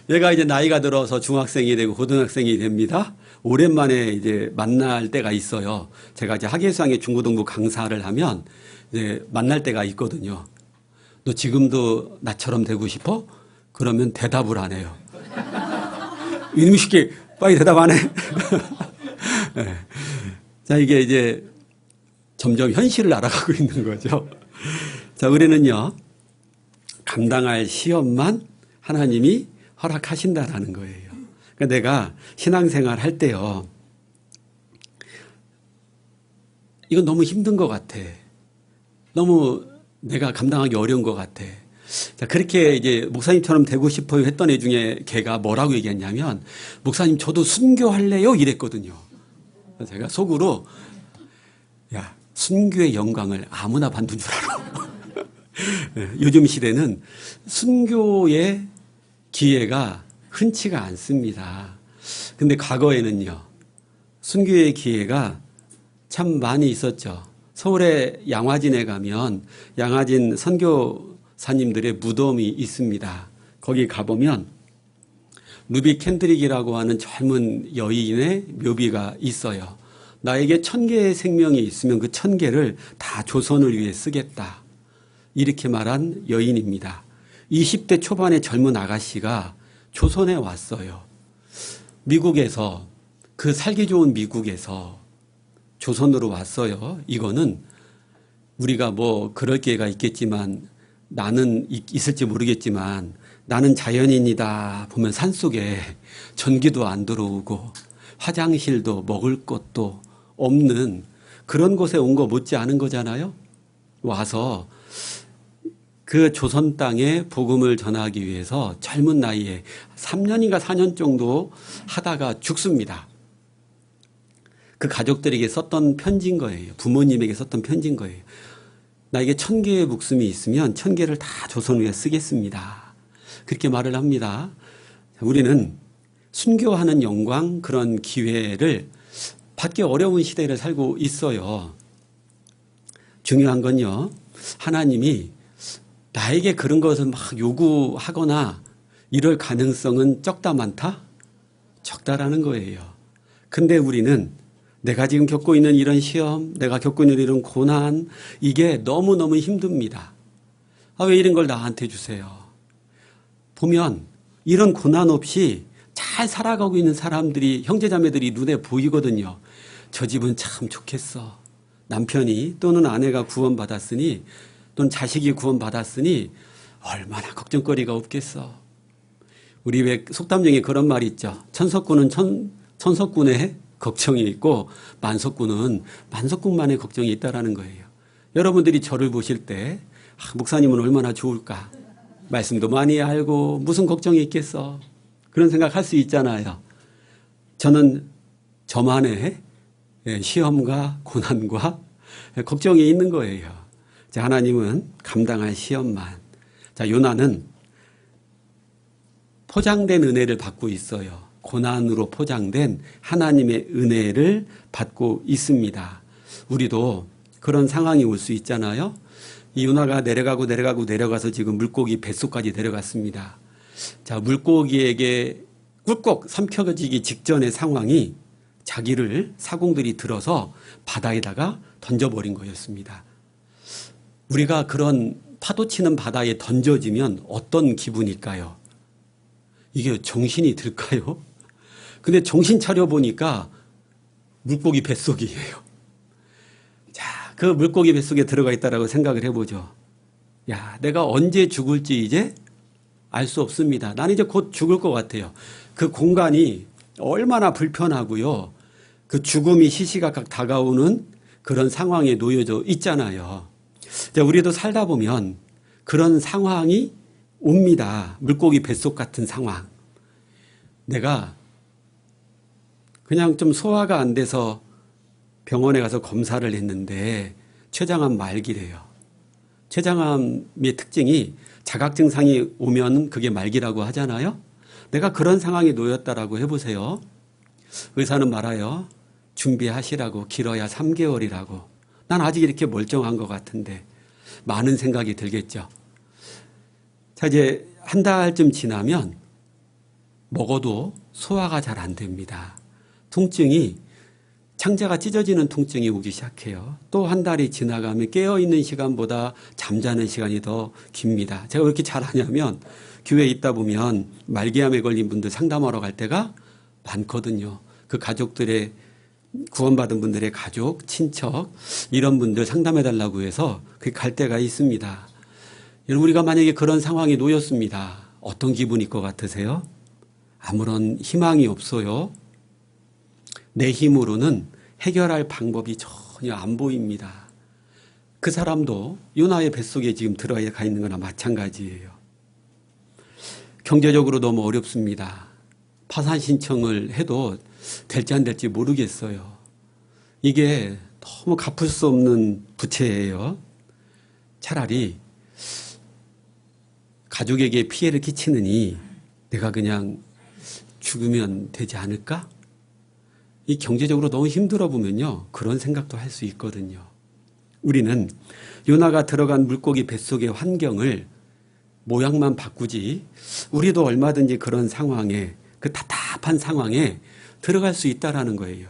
Speaker 1: 얘가 이제 나이가 들어서 중학생이 되고 고등학생이 됩니다. 오랜만에 이제 만날 때가 있어요. 제가 이제 학예수양의 중고등부 강사를 하면 이제 만날 때가 있거든요. 너 지금도 나처럼 되고 싶어? 그러면 대답을 안 해요. 이놈의 새끼 빨리 대답 안 해. 네. 자, 이게 이제 점점 현실을 알아가고 있는 거죠. 자, 우리는요, 감당할 시험만 하나님이 허락하신다라는 거예요. 그러니까 내가 신앙생활 할 때요, 이건 너무 힘든 것 같아. 너무 내가 감당하기 어려운 것 같아. 자, 그렇게 이제 목사님처럼 되고 싶어요 했던 애 중에 걔가 뭐라고 얘기했냐면, 목사님 저도 순교할래요? 이랬거든요. 제가 속으로, 야, 순교의 영광을 아무나 받는 줄 알아. 요즘 시대는 순교의 기회가 흔치가 않습니다. 근데 과거에는요, 순교의 기회가 참 많이 있었죠. 서울의 양화진에 가면 양화진 선교사님들의 무덤이 있습니다. 거기 가보면 루비 캔드릭이라고 하는 젊은 여인의 묘비가 있어요. 나에게 1000개의 생명이 있으면 그 1000개를 다 조선을 위해 쓰겠다. 이렇게 말한 여인입니다. 20대 초반의 젊은 아가씨가 조선에 왔어요. 미국에서, 그 살기 좋은 미국에서 조선으로 왔어요. 이거는 우리가 뭐 그럴 기회가 있겠지만, 나는 있을지 모르겠지만 나는 자연인이다 보면 산속에 전기도 안 들어오고 화장실도 먹을 것도 없는 그런 곳에 온 거 못지 않은 거잖아요. 와서 그 조선 땅에 복음을 전하기 위해서 젊은 나이에 3년인가 4년 정도 하다가 죽습니다. 그 가족들에게 썼던 편지인 거예요. 부모님에게 썼던 편지인 거예요. 나에게 1000개의 목숨이 있으면 1000개를 다 조선 위에 쓰겠습니다. 그렇게 말을 합니다. 우리는 순교하는 영광, 그런 기회를 받기 어려운 시대를 살고 있어요. 중요한 건요, 하나님이 나에게 그런 것을 막 요구하거나 이럴 가능성은 적다 많다? 적다라는 거예요. 근데 우리는 내가 지금 겪고 있는 이런 시험, 내가 겪고 있는 이런 고난, 이게 너무너무 힘듭니다. 왜 이런 걸 나한테 주세요? 보면 이런 고난 없이 잘 살아가고 있는 사람들이, 형제자매들이 눈에 보이거든요. 저 집은 참 좋겠어. 남편이 또는 아내가 구원받았으니, 또는 자식이 구원받았으니 얼마나 걱정거리가 없겠어. 우리 왜 속담 중에 그런 말이 있죠. 천석군은 천석군의 걱정이 있고 만석군은 만석군만의 걱정이 있다라는 거예요. 여러분들이 저를 보실 때 목사님은 얼마나 좋을까? 말씀도 많이 알고 무슨 걱정이 있겠어? 그런 생각할 수 있잖아요. 저는 저만의 시험과 고난과 걱정이 있는 거예요. 자, 하나님은 감당할 시험만. 자, 요나는 포장된 은혜를 받고 있어요. 고난으로 포장된 하나님의 은혜를 받고 있습니다. 우리도 그런 상황이 올 수 있잖아요. 이 요나가 내려가서 지금 물고기 뱃속까지 내려갔습니다. 자, 물고기에게 꿀꺽 삼켜지기 직전의 상황이 자기를 사공들이 들어서 바다에다가 던져버린 거였습니다. 우리가 그런 파도 치는 바다에 던져지면 어떤 기분일까요? 이게 정신이 들까요? 근데 정신 차려보니까 물고기 뱃속이에요. 자, 그 물고기 뱃속에 들어가 있다라고 생각을 해보죠. 야, 내가 언제 죽을지 이제 알 수 없습니다. 나는 이제 곧 죽을 것 같아요. 그 공간이 얼마나 불편하고요. 그 죽음이 시시각각 다가오는 그런 상황에 놓여져 있잖아요. 자, 우리도 살다 보면 그런 상황이 옵니다. 물고기 뱃속 같은 상황. 내가 그냥 좀 소화가 안 돼서 병원에 가서 검사를 했는데 췌장암 말기래요. 췌장암의 특징이 자각 증상이 오면 그게 말기라고 하잖아요. 내가 그런 상황에 놓였다라고 해보세요. 의사는 말아요. 준비하시라고, 길어야 3개월이라고. 난 아직 이렇게 멀쩡한 것 같은데 많은 생각이 들겠죠. 자, 이제 한 달쯤 지나면 먹어도 소화가 잘 안 됩니다. 통증이, 창자가 찢어지는 통증이 오기 시작해요. 또 한 달이 지나가면 깨어있는 시간보다 잠자는 시간이 더 깁니다. 제가 왜 이렇게 잘하냐면 교회에 있다 보면 말기암에 걸린 분들 상담하러 갈 때가 많거든요. 그 가족들의, 구원받은 분들의 가족, 친척, 이런 분들 상담해달라고 해서 그렇게 갈 때가 있습니다. 여러분, 우리가 만약에 그런 상황에 놓였습니다. 어떤 기분일 것 같으세요? 아무런 희망이 없어요. 내 힘으로는 해결할 방법이 전혀 안 보입니다. 그 사람도 요나의 뱃속에 지금 들어가 있는 거나 마찬가지예요. 경제적으로 너무 어렵습니다. 파산 신청을 해도 될지 안 될지 모르겠어요. 이게 너무 갚을 수 없는 부채예요. 차라리 가족에게 피해를 끼치느니 내가 그냥 죽으면 되지 않을까? 이 경제적으로 너무 힘들어 보면요, 그런 생각도 할 수 있거든요. 우리는 요나가 들어간 물고기 뱃속의 환경을 모양만 바꾸지, 우리도 얼마든지 그런 상황에, 그 답답한 상황에 들어갈 수 있다라는 거예요.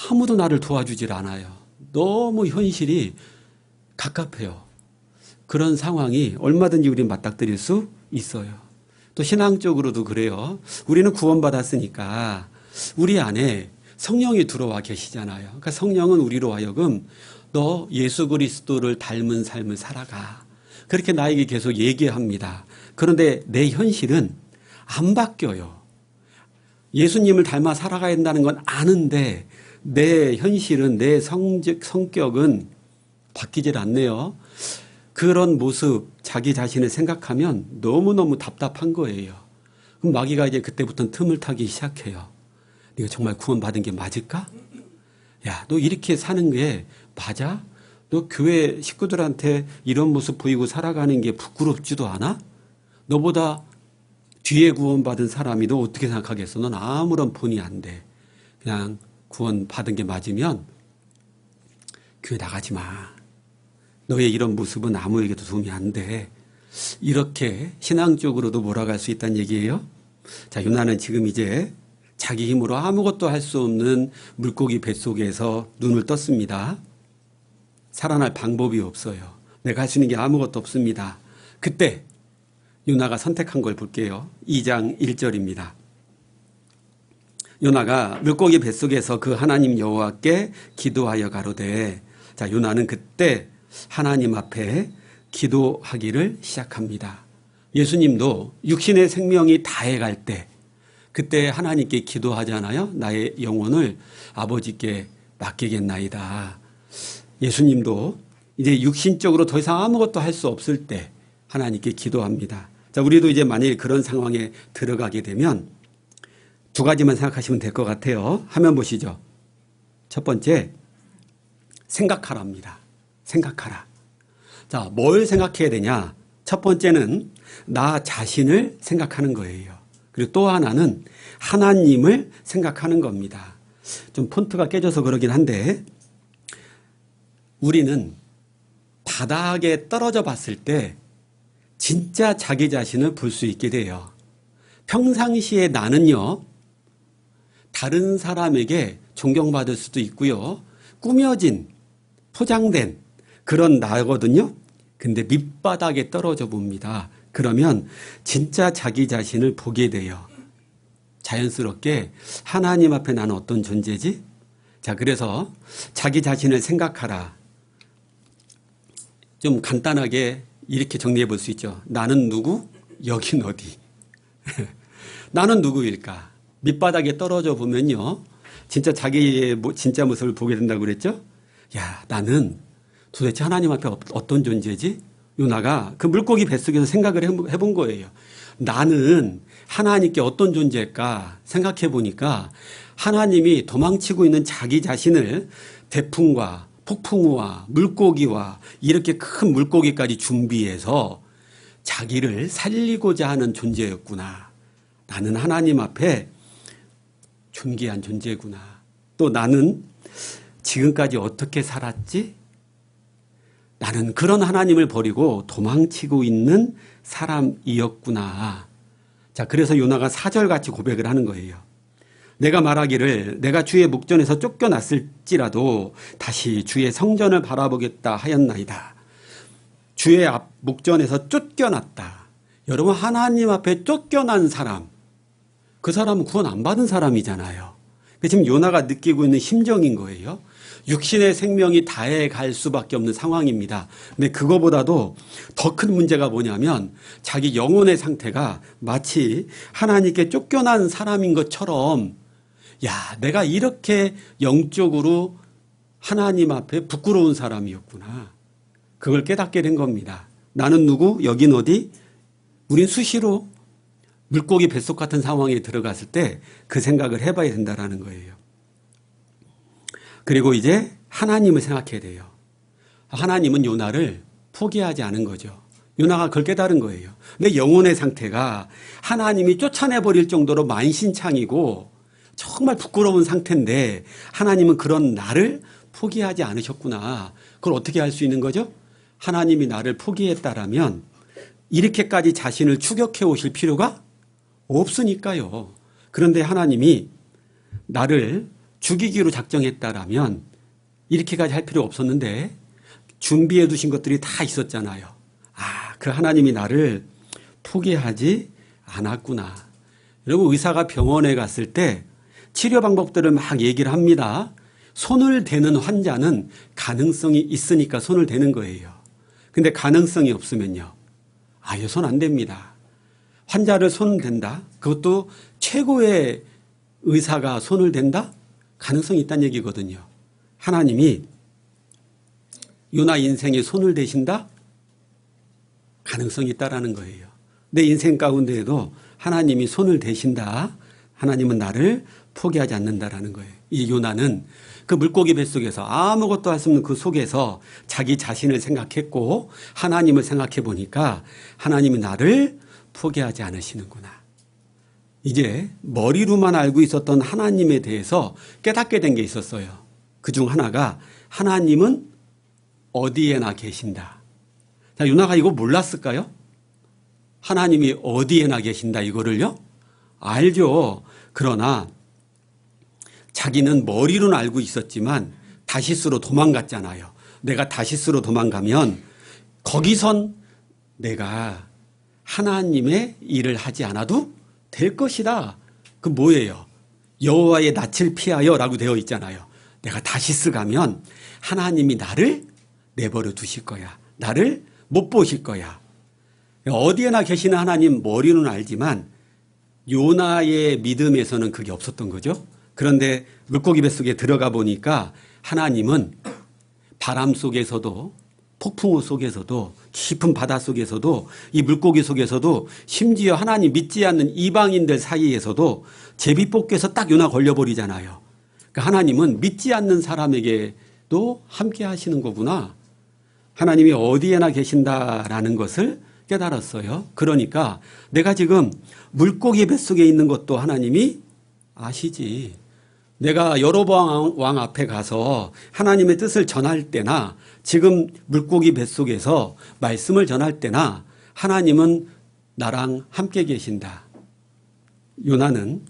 Speaker 1: 아무도 나를 도와주질 않아요. 너무 현실이 갑갑해요. 그런 상황이 얼마든지 우리는 맞닥뜨릴 수 있어요. 또 신앙적으로도 그래요. 우리는 구원받았으니까 우리 안에 성령이 들어와 계시잖아요. 그러니까 성령은 우리로 하여금 너 예수 그리스도를 닮은 삶을 살아가. 그렇게 나에게 계속 얘기합니다. 그런데 내 현실은 안 바뀌어요. 예수님을 닮아 살아가야 한다는 건 아는데 내 현실은, 내 성격은 바뀌질 않네요. 그런 모습, 자기 자신을 생각하면 너무너무 답답한 거예요. 그럼 마귀가 이제 그때부터는 틈을 타기 시작해요. 네가 정말 구원받은 게 맞을까? 야, 너 이렇게 사는 게 맞아? 너 교회 식구들한테 이런 모습 보이고 살아가는 게 부끄럽지도 않아? 너보다 뒤에 구원받은 사람이 너 어떻게 생각하겠어? 넌 아무런 본이 안 돼. 그냥 구원 받은 게 맞으면 교회 나가지 마. 너의 이런 모습은 아무에게도 도움이 안 돼. 이렇게 신앙적으로도 몰아갈 수 있다는 얘기예요. 자, 요나는 지금 이제 자기 힘으로 아무것도 할 수 없는 물고기 뱃속에서 눈을 떴습니다. 살아날 방법이 없어요. 내가 할 수 있는 게 아무것도 없습니다. 그때 요나가 선택한 걸 볼게요. 2장 1절입니다. 요나가 물고기 뱃속에서 그 하나님 여호와께 기도하여 가로되, 자, 요나는 그때 하나님 앞에 기도하기를 시작합니다. 예수님도 육신의 생명이 다해갈 때 그때 하나님께 기도하잖아요. 나의 영혼을 아버지께 맡기겠나이다. 예수님도 이제 육신적으로 더 이상 아무것도 할 수 없을 때 하나님께 기도합니다. 자, 우리도 이제 만일 그런 상황에 들어가게 되면 두 가지만 생각하시면 될 것 같아요. 화면 보시죠. 첫 번째, 생각하라입니다. 생각하라. 자, 뭘 생각해야 되냐? 첫 번째는 나 자신을 생각하는 거예요. 그리고 또 하나는 하나님을 생각하는 겁니다. 좀 폰트가 깨져서 그러긴 한데, 우리는 바닥에 떨어져 봤을 때 진짜 자기 자신을 볼 수 있게 돼요. 평상시에 나는요, 다른 사람에게 존경받을 수도 있고요, 꾸며진, 포장된 그런 나거든요. 근데 밑바닥에 떨어져 봅니다. 그러면 진짜 자기 자신을 보게 돼요. 자연스럽게 하나님 앞에 나는 어떤 존재지? 자, 그래서 자기 자신을 생각하라. 좀 간단하게 이렇게 정리해 볼 수 있죠. 나는 누구? 여긴 어디? 나는 누구일까? 밑바닥에 떨어져 보면요, 진짜 자기의 진짜 모습을 보게 된다고 그랬죠? 야, 나는 도대체 하나님 앞에 어떤 존재지? 요나가 그 물고기 뱃속에서 생각을 해본 거예요. 나는 하나님께 어떤 존재일까 생각해 보니까 하나님이 도망치고 있는 자기 자신을 대풍과 폭풍우와 물고기와 이렇게 큰 물고기까지 준비해서 자기를 살리고자 하는 존재였구나. 나는 하나님 앞에 존귀한 존재구나. 또 나는 지금까지 어떻게 살았지? 나는 그런 하나님을 버리고 도망치고 있는 사람이었구나. 자, 그래서 요나가 4절 같이 고백을 하는 거예요. 내가 말하기를 내가 주의 목전에서 쫓겨났을지라도 다시 주의 성전을 바라보겠다 하였나이다. 주의 목전에서 쫓겨났다. 여러분, 하나님 앞에 쫓겨난 사람, 그 사람은 구원 안 받은 사람이잖아요. 지금 요나가 느끼고 있는 심정인 거예요. 육신의 생명이 다해 갈 수밖에 없는 상황입니다. 근데 그거보다도 더 큰 문제가 뭐냐면 자기 영혼의 상태가 마치 하나님께 쫓겨난 사람인 것처럼, 야, 내가 이렇게 영적으로 하나님 앞에 부끄러운 사람이었구나. 그걸 깨닫게 된 겁니다. 나는 누구? 여긴 어디? 우린 수시로 물고기 뱃속 같은 상황에 들어갔을 때 그 생각을 해봐야 된다는 거예요. 그리고 이제 하나님을 생각해야 돼요. 하나님은 요나를 포기하지 않은 거죠. 요나가 그걸 깨달은 거예요. 내 영혼의 상태가 하나님이 쫓아내버릴 정도로 만신창이고 정말 부끄러운 상태인데 하나님은 그런 나를 포기하지 않으셨구나. 그걸 어떻게 할 수 있는 거죠? 하나님이 나를 포기했다라면 이렇게까지 자신을 추격해 오실 필요가 없으니까요. 그런데 하나님이 나를 죽이기로 작정했다라면 이렇게까지 할 필요 없었는데 준비해 두신 것들이 다 있었잖아요. 아, 그 하나님이 나를 포기하지 않았구나. 여러분, 의사가 병원에 갔을 때 치료 방법들을 막 얘기를 합니다. 손을 대는 환자는 가능성이 있으니까 손을 대는 거예요. 근데 가능성이 없으면요, 아예 손 안 댑니다. 환자를 손 댄다? 그것도 최고의 의사가 손을 댄다? 가능성이 있다는 얘기거든요. 하나님이 요나 인생에 손을 대신다? 가능성이 있다라는 거예요. 내 인생 가운데에도 하나님이 손을 대신다. 하나님은 나를 포기하지 않는다라는 거예요. 이 요나는 그 물고기 뱃속에서 아무것도 할 수 없는 그 속에서 자기 자신을 생각했고 하나님을 생각해 보니까 하나님이 나를 포기하지 않으시는구나. 이제 머리로만 알고 있었던 하나님에 대해서 깨닫게 된 게 있었어요. 그중 하나가 하나님은 어디에나 계신다. 자, 유나가 이거 몰랐을까요? 하나님이 어디에나 계신다 이거를요? 알죠. 그러나 자기는 머리로는 알고 있었지만 다시스로 도망갔잖아요. 내가 다시스로 도망가면 거기선 내가 하나님의 일을 하지 않아도 될 것이다. 그 뭐예요? 여호와의 낯을 피하여라고 되어 있잖아요. 내가 다시스 가면 하나님이 나를 내버려 두실 거야. 나를 못 보실 거야. 어디에나 계시는 하나님 머리는 알지만 요나의 믿음에서는 그게 없었던 거죠. 그런데 물고기 뱃속에 들어가 보니까 하나님은 바람 속에서도 폭풍우 속에서도 깊은 바다 속에서도 이 물고기 속에서도 심지어 하나님 믿지 않는 이방인들 사이에서도 제비뽑기에서 딱 요나 걸려버리잖아요. 그러니까 하나님은 믿지 않는 사람에게도 함께 하시는 거구나. 하나님이 어디에나 계신다라는 것을 깨달았어요. 그러니까 내가 지금 물고기 뱃속에 있는 것도 하나님이 아시지. 내가 여로보암 왕 앞에 가서 하나님의 뜻을 전할 때나 지금 물고기 뱃속에서 말씀을 전할 때나 하나님은 나랑 함께 계신다. 요나는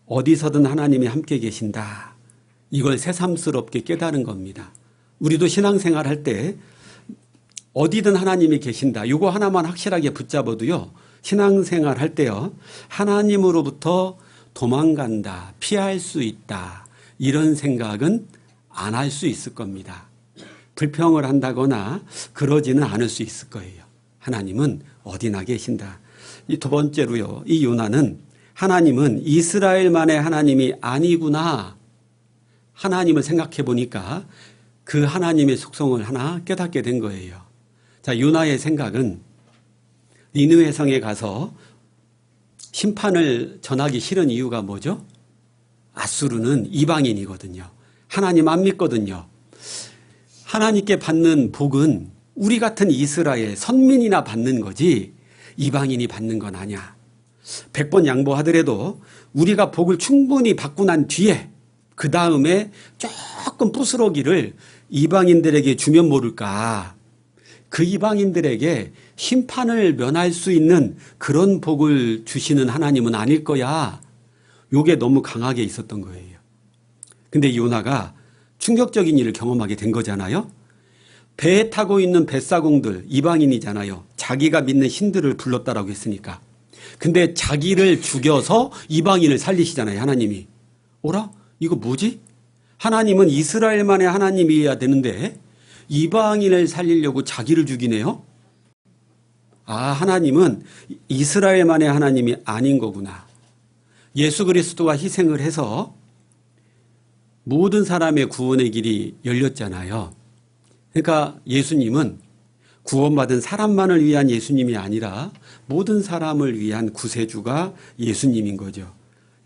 Speaker 1: 어디서든 하나님이 함께 계신다. 이걸 새삼스럽게 깨달은 겁니다. 우리도 신앙생활 할 때 어디든 하나님이 계신다. 이거 하나만 확실하게 붙잡아도요. 신앙생활 할 때요. 하나님으로부터 도망간다. 피할 수 있다. 이런 생각은 안 할 수 있을 겁니다. 불평을 한다거나 그러지는 않을 수 있을 거예요. 하나님은 어디나 계신다. 이 두 번째로요. 이 요나는 하나님은 이스라엘만의 하나님이 아니구나. 하나님을 생각해 보니까 그 하나님의 속성을 하나 깨닫게 된 거예요. 자, 요나의 생각은 니느웨 성에 가서 심판을 전하기 싫은 이유가 뭐죠? 앗수르는 이방인이거든요. 하나님 안 믿거든요. 하나님께 받는 복은 우리 같은 이스라엘 선민이나 받는 거지 이방인이 받는 건 아니야. 100번 양보하더라도 우리가 복을 충분히 받고 난 뒤에 그 다음에 조금 부스러기를 이방인들에게 주면 모를까. 그 이방인들에게 심판을 면할 수 있는 그런 복을 주시는 하나님은 아닐 거야. 요게 너무 강하게 있었던 거예요. 근데 요나가 충격적인 일을 경험하게 된 거잖아요. 배에 타고 있는 뱃사공들 이방인이잖아요. 자기가 믿는 신들을 불렀다라고 했으니까. 근데 자기를 죽여서 이방인을 살리시잖아요. 하나님이. 오라? 이거 뭐지? 하나님은 이스라엘만의 하나님이어야 되는데 이방인을 살리려고 자기를 죽이네요. 아, 하나님은 이스라엘만의 하나님이 아닌 거구나. 예수 그리스도가 희생을 해서 모든 사람의 구원의 길이 열렸잖아요. 그러니까 예수님은 구원받은 사람만을 위한 예수님이 아니라 모든 사람을 위한 구세주가 예수님인 거죠.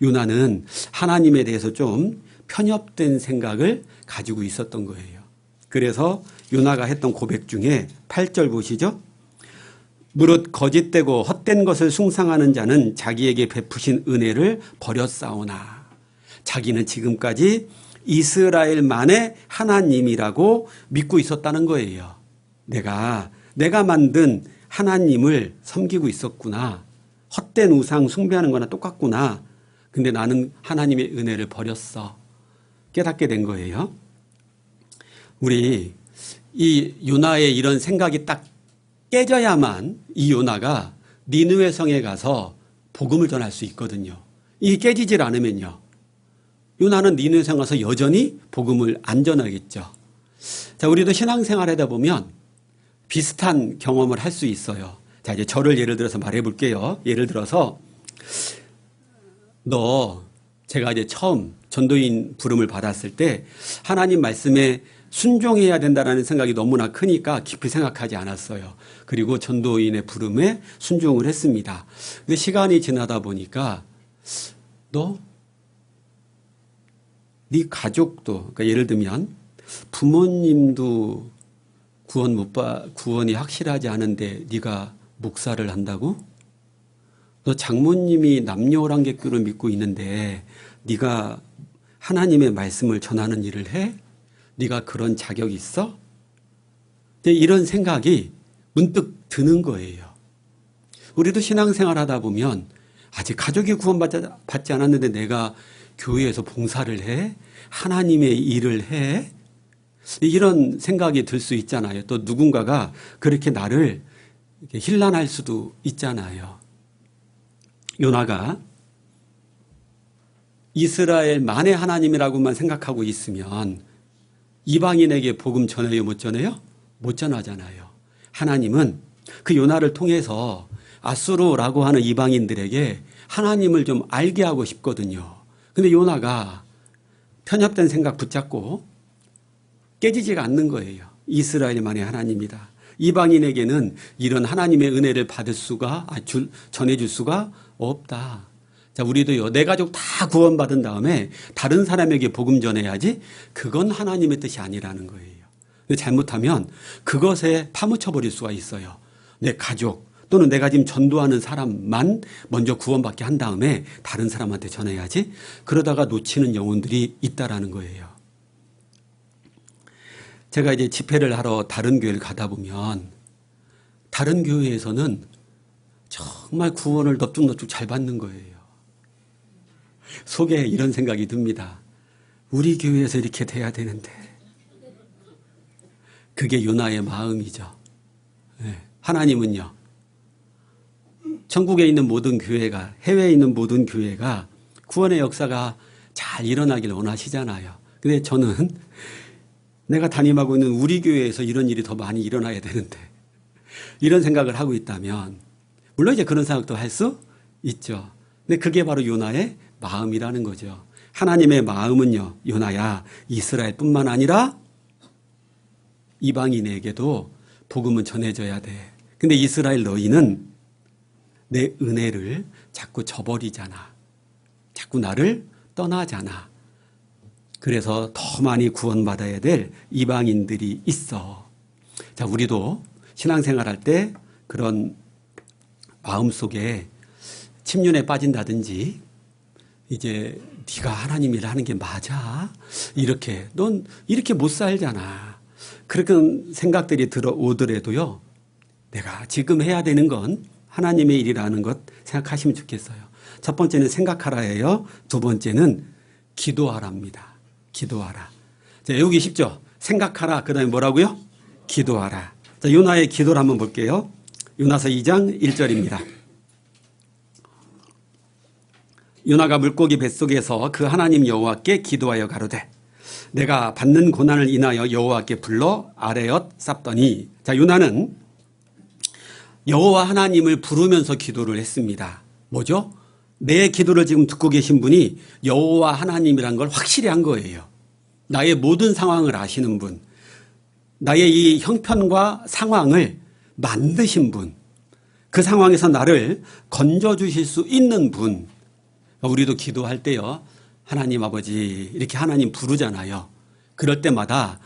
Speaker 1: 요나는 하나님에 대해서 좀 편협된 생각을 가지고 있었던 거예요. 그래서 요나가 했던 고백 중에 8절 보시죠. 무릇 거짓되고 헛된 것을 숭상하는 자는 자기에게 베푸신 은혜를 버렸사오나. 자기는 지금까지 이스라엘만의 하나님이라고 믿고 있었다는 거예요. 내가 만든 하나님을 섬기고 있었구나. 헛된 우상 숭배하는 거나 똑같구나. 근데 나는 하나님의 은혜를 버렸어. 깨닫게 된 거예요. 우리 이 요나의 이런 생각이 딱 깨져야만 이 요나가 니느웨 성에 가서 복음을 전할 수 있거든요. 이 깨지질 않으면요. 요나는 니느웨 성 가서 여전히 복음을 안 전하겠죠. 자, 우리도 신앙생활 하다 보면 비슷한 경험을 할 수 있어요. 자, 이제 저를 예를 들어서 말해 볼게요. 예를 들어서 제가 이제 처음 전도인 부름을 받았을 때 하나님 말씀에 순종해야 된다는 생각이 너무나 크니까 깊이 생각하지 않았어요. 그리고 전도인의 부름에 순종을 했습니다. 근데 시간이 지나다 보니까 네 가족도, 그러니까 예를 들면 부모님도 구원이 확실하지 않은데 네가 목사를 한다고? 너 장모님이 남녀란객교를 믿고 있는데 네가 하나님의 말씀을 전하는 일을 해? 네가 그런 자격이 있어? 근데 이런 생각이 문득 드는 거예요. 우리도 신앙생활 하다 보면 아직 가족이 구원받지 않았는데 내가 교회에서 봉사를 해? 하나님의 일을 해? 이런 생각이 들 수 있잖아요. 또 누군가가 그렇게 나를 힐난할 수도 있잖아요. 요나가 이스라엘만의 하나님이라고만 생각하고 있으면 이방인에게 복음 전해요, 못 전해요? 못 전하잖아요. 하나님은 그 요나를 통해서 아수르라고 하는 이방인들에게 하나님을 좀 알게 하고 싶거든요. 근데 요나가 편협된 생각 붙잡고 깨지지가 않는 거예요. 이스라엘만의 하나님이다. 이방인에게는 이런 하나님의 은혜를 받을 수가, 전해줄 수가 없다. 자, 우리도요, 내 가족 다 구원받은 다음에 다른 사람에게 복음 전해야지, 그건 하나님의 뜻이 아니라는 거예요. 잘못하면 그것에 파묻혀버릴 수가 있어요. 내 가족 또는 내가 지금 전도하는 사람만 먼저 구원받게 한 다음에 다른 사람한테 전해야지, 그러다가 놓치는 영혼들이 있다라는 거예요. 제가 이제 집회를 하러 다른 교회를 가다 보면 다른 교회에서는 정말 구원을 넙죽넙죽 잘 받는 거예요. 속에 이런 생각이 듭니다. 우리 교회에서 이렇게 돼야 되는데. 그게 요나의 마음이죠. 하나님은요, 전국에 있는 모든 교회가, 해외에 있는 모든 교회가 구원의 역사가 잘 일어나길 원하시잖아요. 근데 저는 내가 담임하고 있는 우리 교회에서 이런 일이 더 많이 일어나야 되는데, 이런 생각을 하고 있다면, 물론 이제 그런 생각도 할 수 있죠. 근데 그게 바로 요나의 마음이라는 거죠. 하나님의 마음은요, 요나야, 이스라엘뿐만 아니라 이방인에게도 복음은 전해져야 돼. 근데 이스라엘 너희는 내 은혜를 자꾸 저버리잖아. 자꾸 나를 떠나잖아. 그래서 더 많이 구원받아야 될 이방인들이 있어. 자, 우리도 신앙생활 할 때 그런 마음속에 침륜에 빠진다든지, 이제 네가 하나님 일 하는 게 맞아? 넌 이렇게 못 살잖아. 그런 생각들이 들어오더라도요, 내가 지금 해야 되는 건 하나님의 일이라는 것 생각하시면 좋겠어요. 첫 번째는 생각하라예요. 두 번째는 기도하라입니다. 기도하라. 자, 외우기 쉽죠? 생각하라. 그 다음에 뭐라고요? 기도하라. 자, 요나의 기도를 한번 볼게요. 요나서 2장 1절입니다. 요나가 물고기 뱃속에서 그 하나님 여호와께 기도하여 가로되 내가 받는 고난을 인하여 여호와께 불러 아뢰었 쌉더니. 자, 요나는 여호와 하나님을 부르면서 기도를 했습니다. 뭐죠? 내 기도를 지금 듣고 계신 분이 여호와 하나님이란 걸 확실히 한 거예요. 나의 모든 상황을 아시는 분, 나의 이 형편과 상황을 만드신 분, 그 상황에서 나를 건져주실 수 있는 분. 우리도 기도할 때요, 하나님 아버지 이렇게 하나님 부르잖아요. 그럴 때마다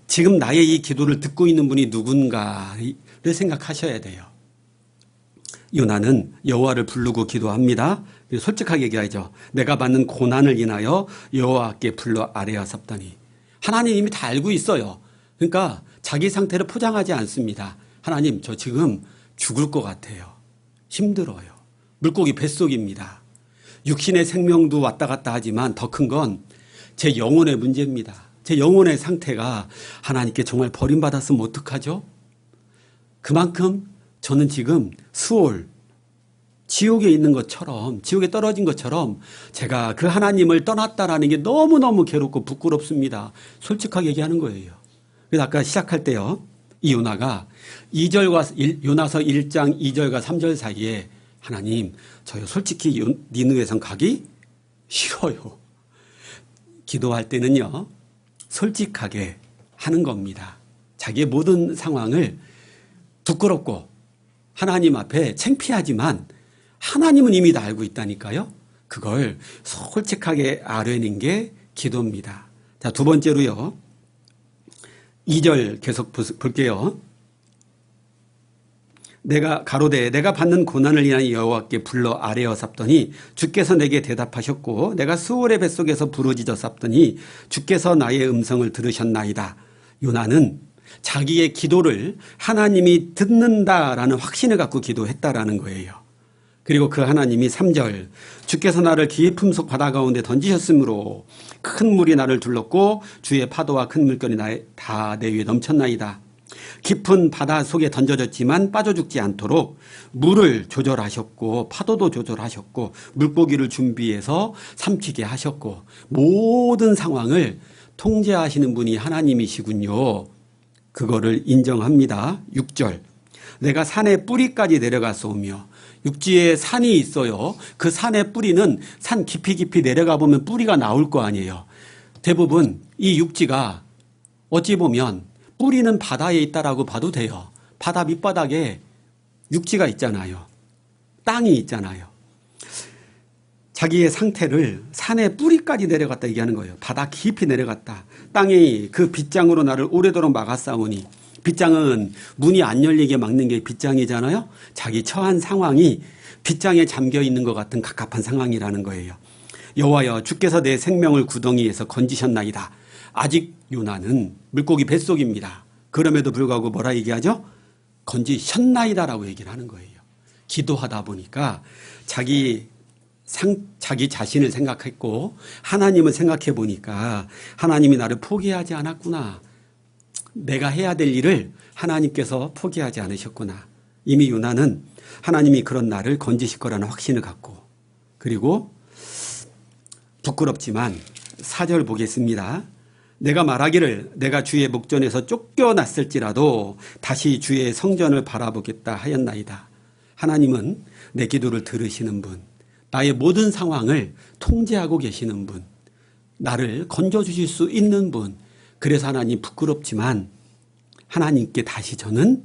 Speaker 1: 지금 나의 이 기도를 듣고 있는 분이 누군가를 생각하셔야 돼요. 요나는 여호와를 부르고 기도합니다. 솔직하게 얘기하죠. 내가 받는 고난을 인하여 여호와께 불러 아뢰었더니. 하나님 이미 다 알고 있어요. 그러니까 자기 상태를 포장하지 않습니다. 하나님, 저 지금 죽을 것 같아요. 힘들어요. 물고기 뱃속입니다. 육신의 생명도 왔다 갔다 하지만 더 큰 건 제 영혼의 문제입니다. 제 영혼의 상태가 하나님께 정말 버림받았으면 어떡하죠? 그만큼 저는 지금 수올, 지옥에 있는 것처럼, 지옥에 떨어진 것처럼 제가 그 하나님을 떠났다라는 게 너무너무 괴롭고 부끄럽습니다. 솔직하게 얘기하는 거예요. 그래서 아까 시작할 때요, 이 요나가 요나서 1장 2절과 3절 사이에 하나님, 저요 솔직히 니느웨성 가기 싫어요. 기도할 때는요, 솔직하게 하는 겁니다. 자기의 모든 상황을 부끄럽고 하나님 앞에 창피하지만 하나님은 이미 다 알고 있다니까요. 그걸 솔직하게 아뢰는 게 기도입니다. 자, 두 번째로요, 2절 계속 볼게요. 내가 가로되 내가 받는 고난을 인하여 여호와께 불러 아뢰어 삽더니 주께서 내게 대답하셨고 내가 스올의 뱃속에서 부르짖어 삽더니 주께서 나의 음성을 들으셨나이다. 요나는 자기의 기도를 하나님이 듣는다라는 확신을 갖고 기도했다라는 거예요. 그리고 그 하나님이 3절 주께서 나를 깊음 속 바다 가운데 던지셨으므로 큰 물이 나를 둘렀고 주의 파도와 큰 물결이 다 내 위에 넘쳤나이다. 깊은 바다 속에 던져졌지만 빠져 죽지 않도록 물을 조절하셨고 파도도 조절하셨고 물고기를 준비해서 삼키게 하셨고 모든 상황을 통제하시는 분이 하나님이시군요. 그거를 인정합니다. 6절 내가 산의 뿌리까지 내려갔사오며 육지에 산이 있어요. 그 산의 뿌리는 산 깊이 내려가 보면 뿌리가 나올 거 아니에요. 대부분 이 육지가 어찌 보면 뿌리는 바다에 있다라고 봐도 돼요. 바다 밑바닥에 육지가 있잖아요. 땅이 있잖아요. 자기의 상태를 산의 뿌리까지 내려갔다 얘기하는 거예요. 바다 깊이 내려갔다. 땅이 그 빗장으로 나를 오래도록 막았사오니 빗장은 문이 안 열리게 막는 게 빗장이잖아요. 자기 처한 상황이 빗장에 잠겨 있는 것 같은 갑갑한 상황이라는 거예요. 여호와여 주께서 내 생명을 구덩이에서 건지셨나이다. 아직 요나는 물고기 뱃속입니다. 그럼에도 불구하고 뭐라 얘기하죠? 건지셨나이다라고 얘기를 하는 거예요. 기도하다 보니까 자기 자신을 생각했고 하나님을 생각해 보니까 하나님이 나를 포기하지 않았구나. 내가 해야 될 일을 하나님께서 포기하지 않으셨구나. 이미 요나는 하나님이 그런 나를 건지실 거라는 확신을 갖고 그리고 부끄럽지만 4절 보겠습니다. 내가 말하기를 내가 주의 목전에서 쫓겨났을지라도 다시 주의 성전을 바라보겠다 하였나이다. 하나님은 내 기도를 들으시는 분, 나의 모든 상황을 통제하고 계시는 분, 나를 건져주실 수 있는 분. 그래서 하나님 부끄럽지만 하나님께 다시 저는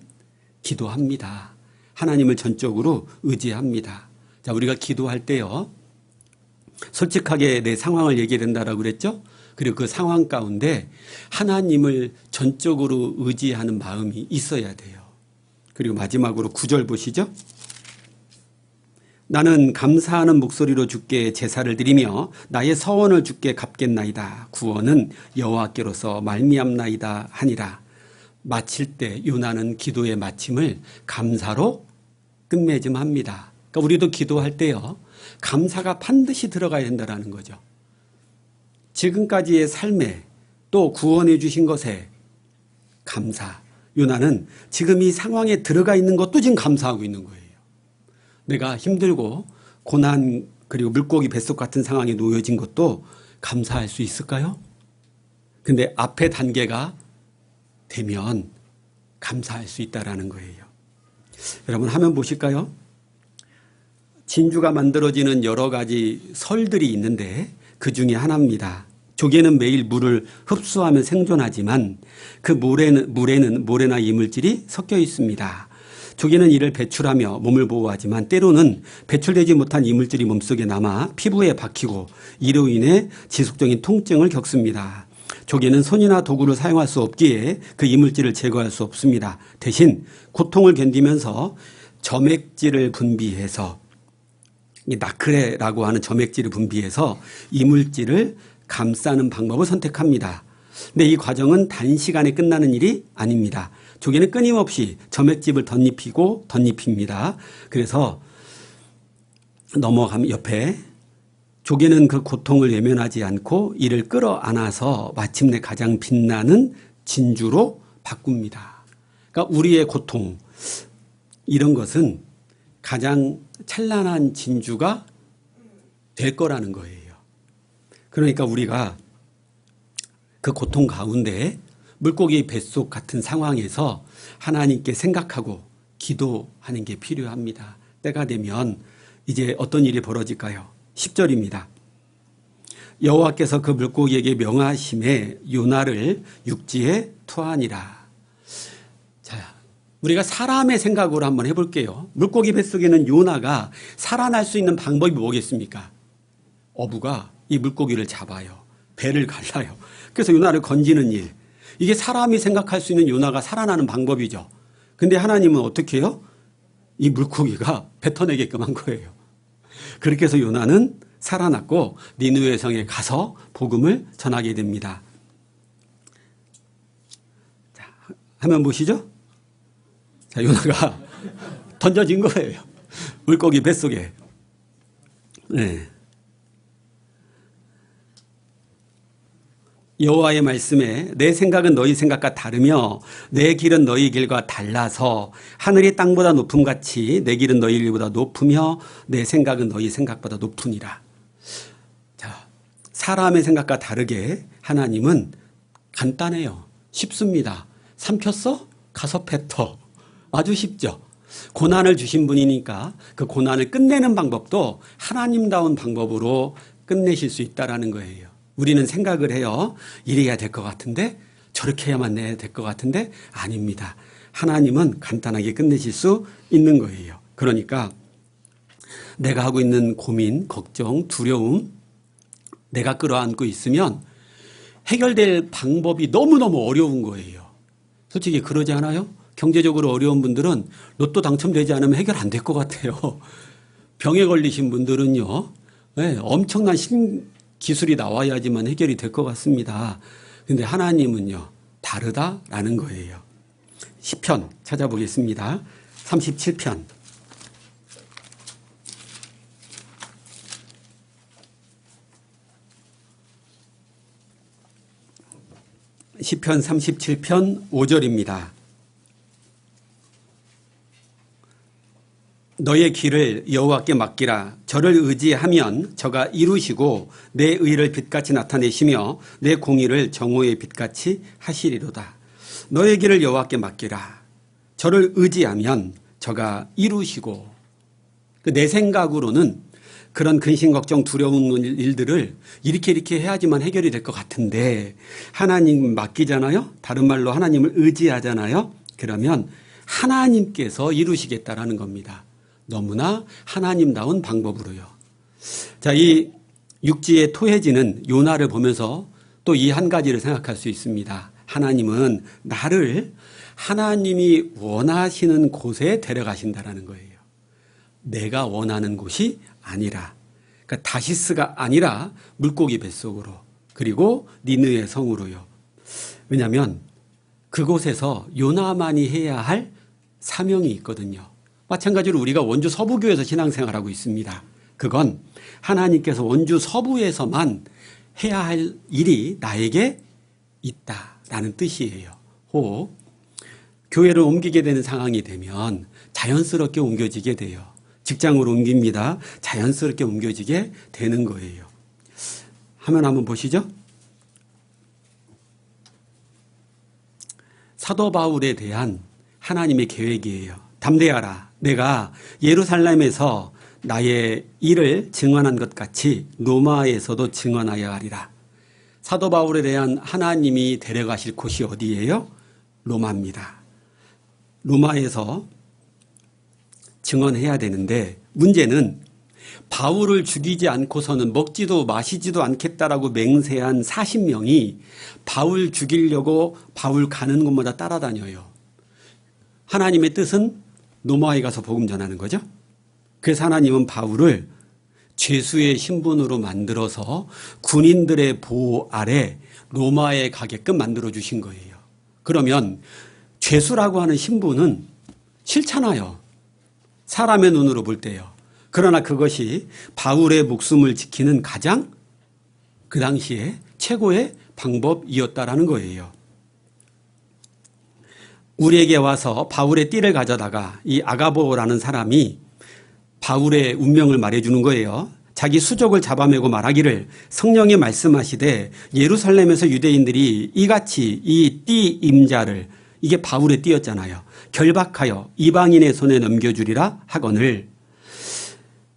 Speaker 1: 기도합니다. 하나님을 전적으로 의지합니다. 자, 우리가 기도할 때요. 솔직하게 내 상황을 얘기한다라고 그랬죠? 그리고 그 상황 가운데 하나님을 전적으로 의지하는 마음이 있어야 돼요. 그리고 마지막으로 9절 보시죠. 나는 감사하는 목소리로 주께 제사를 드리며 나의 서원을 주께 갚겠나이다. 구원은 여호와께로서 말미암나이다 하니라. 마칠 때 요나는 기도의 마침을 감사로 끝맺음합니다. 그러니까 우리도 기도할 때요. 감사가 반드시 들어가야 된다는 거죠. 지금까지의 삶에 또 구원해 주신 것에 감사. 요나는 지금 이 상황에 들어가 있는 것도 지금 감사하고 있는 거예요. 내가 힘들고 고난 그리고 물고기 뱃속 같은 상황에 놓여진 것도 감사할 수 있을까요? 근데 앞에 단계가 되면 감사할 수 있다라는 거예요. 여러분 화면 보실까요? 진주가 만들어지는 여러 가지 설들이 있는데 그 중에 하나입니다. 조개는 매일 물을 흡수하며 생존하지만 그 물에는 모래나 이물질이 섞여 있습니다. 조개는 이를 배출하며 몸을 보호하지만 때로는 배출되지 못한 이물질이 몸속에 남아 피부에 박히고 이로 인해 지속적인 통증을 겪습니다. 조개는 손이나 도구를 사용할 수 없기에 그 이물질을 제거할 수 없습니다. 대신 고통을 견디면서 점액질을 분비해서 나크레라고 하는 점액질을 분비해서 이물질을 감싸는 방법을 선택합니다. 근데 이 과정은 단시간에 끝나는 일이 아닙니다. 조개는 끊임없이 점액질을 덧입힙니다. 그래서 넘어가면 옆에 조개는 그 고통을 외면하지 않고 이를 끌어안아서 마침내 가장 빛나는 진주로 바꿉니다. 그러니까 우리의 고통 이런 것은 가장 찬란한 진주가 될 거라는 거예요. 그러니까 우리가 그 고통 가운데 물고기 뱃속 같은 상황에서 하나님께 생각하고 기도하는 게 필요합니다. 때가 되면 이제 어떤 일이 벌어질까요? 10절입니다. 여호와께서 그 물고기에게 명하심에 요나를 육지에 투하니라. 자, 우리가 사람의 생각으로 한번 해볼게요. 물고기 뱃속에는 요나가 살아날 수 있는 방법이 뭐겠습니까? 어부가 이 물고기를 잡아요. 배를 갈라요. 그래서 요나를 건지는 일. 이게 사람이 생각할 수 있는 요나가 살아나는 방법이죠. 근데 하나님은 어떻게 해요? 이 물고기가 뱉어내게끔 한 거예요. 그렇게 해서 요나는 살아났고 니느웨 성에 가서 복음을 전하게 됩니다. 자, 화면 보시죠? 자, 요나가 던져진 거예요. 물고기 뱃속에. 네. 여호와의 말씀에 내 생각은 너희 생각과 다르며 내 길은 너희 길과 달라서 하늘이 땅보다 높음같이 내 길은 너희 길보다 높으며 내 생각은 너희 생각보다 높으니라. 자, 사람의 생각과 다르게 하나님은 간단해요. 쉽습니다. 삼켰어? 가서 뱉어. 아주 쉽죠. 고난을 주신 분이니까 그 고난을 끝내는 방법도 하나님다운 방법으로 끝내실 수 있다라는 거예요. 우리는 생각을 해요. 이래야 될 것 같은데 저렇게 해야만 해야 될 것 같은데 아닙니다. 하나님은 간단하게 끝내실 수 있는 거예요. 그러니까 내가 하고 있는 고민, 걱정, 두려움 내가 끌어안고 있으면 해결될 방법이 너무너무 어려운 거예요. 솔직히 그러지 않아요? 경제적으로 어려운 분들은 로또 당첨되지 않으면 해결 안 될 것 같아요. 병에 걸리신 분들은요. 네, 엄청난 기술이 나와야지만 해결이 될 것 같습니다. 그런데 하나님은요. 다르다라는 거예요. 시편 찾아보겠습니다. 37편. 시편 37편 5절입니다. 너의 길을 여호와께 맡기라. 저를 의지하면 저가 이루시고 내 의를 빛같이 나타내시며 내 공의를 정오의 빛같이 하시리로다. 너의 길을 여호와께 맡기라. 저를 의지하면 저가 이루시고 내 생각으로는 그런 근심 걱정 두려운 일들을 이렇게 해야지만 해결이 될 것 같은데 하나님 맡기잖아요. 다른 말로 하나님을 의지하잖아요. 그러면 하나님께서 이루시겠다라는 겁니다. 너무나 하나님다운 방법으로요. 자, 이 육지의 토해지는 요나를 보면서 또 이 한 가지를 생각할 수 있습니다. 하나님은 나를 하나님이 원하시는 곳에 데려가신다라는 거예요. 내가 원하는 곳이 아니라, 그러니까 다시스가 아니라 물고기 뱃속으로, 그리고 니느웨 성으로요. 왜냐하면 그곳에서 요나만이 해야 할 사명이 있거든요. 마찬가지로 우리가 원주 서부교에서 신앙생활하고 있습니다. 그건 하나님께서 원주 서부에서만 해야 할 일이 나에게 있다라는 뜻이에요. 혹 교회를 옮기게 되는 상황이 되면 자연스럽게 옮겨지게 돼요. 직장으로 옮깁니다. 자연스럽게 옮겨지게 되는 거예요. 화면 한번 보시죠. 사도 바울에 대한 하나님의 계획이에요. 담대하라. 내가 예루살렘에서 나의 일을 증언한 것 같이 로마에서도 증언하여야 하리라. 사도 바울에 대한 하나님이 데려가실 곳이 어디예요? 로마입니다. 로마에서 증언해야 되는데 문제는 바울을 죽이지 않고서는 먹지도 마시지도 않겠다라고 맹세한 40명이 바울 죽이려고 바울 가는 곳마다 따라다녀요. 하나님의 뜻은 로마에 가서 복음 전하는 거죠. 그래서 하나님은 바울을 죄수의 신분으로 만들어서 군인들의 보호 아래 로마에 가게끔 만들어 주신 거예요. 그러면 죄수라고 하는 신분은 싫잖아요. 사람의 눈으로 볼 때요. 그러나 그것이 바울의 목숨을 지키는 가장 그 당시에 최고의 방법이었다라는 거예요. 우리에게 와서 바울의 띠를 가져다가 이 아가보라는 사람이 바울의 운명을 말해주는 거예요. 자기 수족을 잡아매고 말하기를 성령이 말씀하시되 예루살렘에서 유대인들이 이같이 이 띠 임자를, 이게 바울의 띠였잖아요, 결박하여 이방인의 손에 넘겨주리라 하거늘.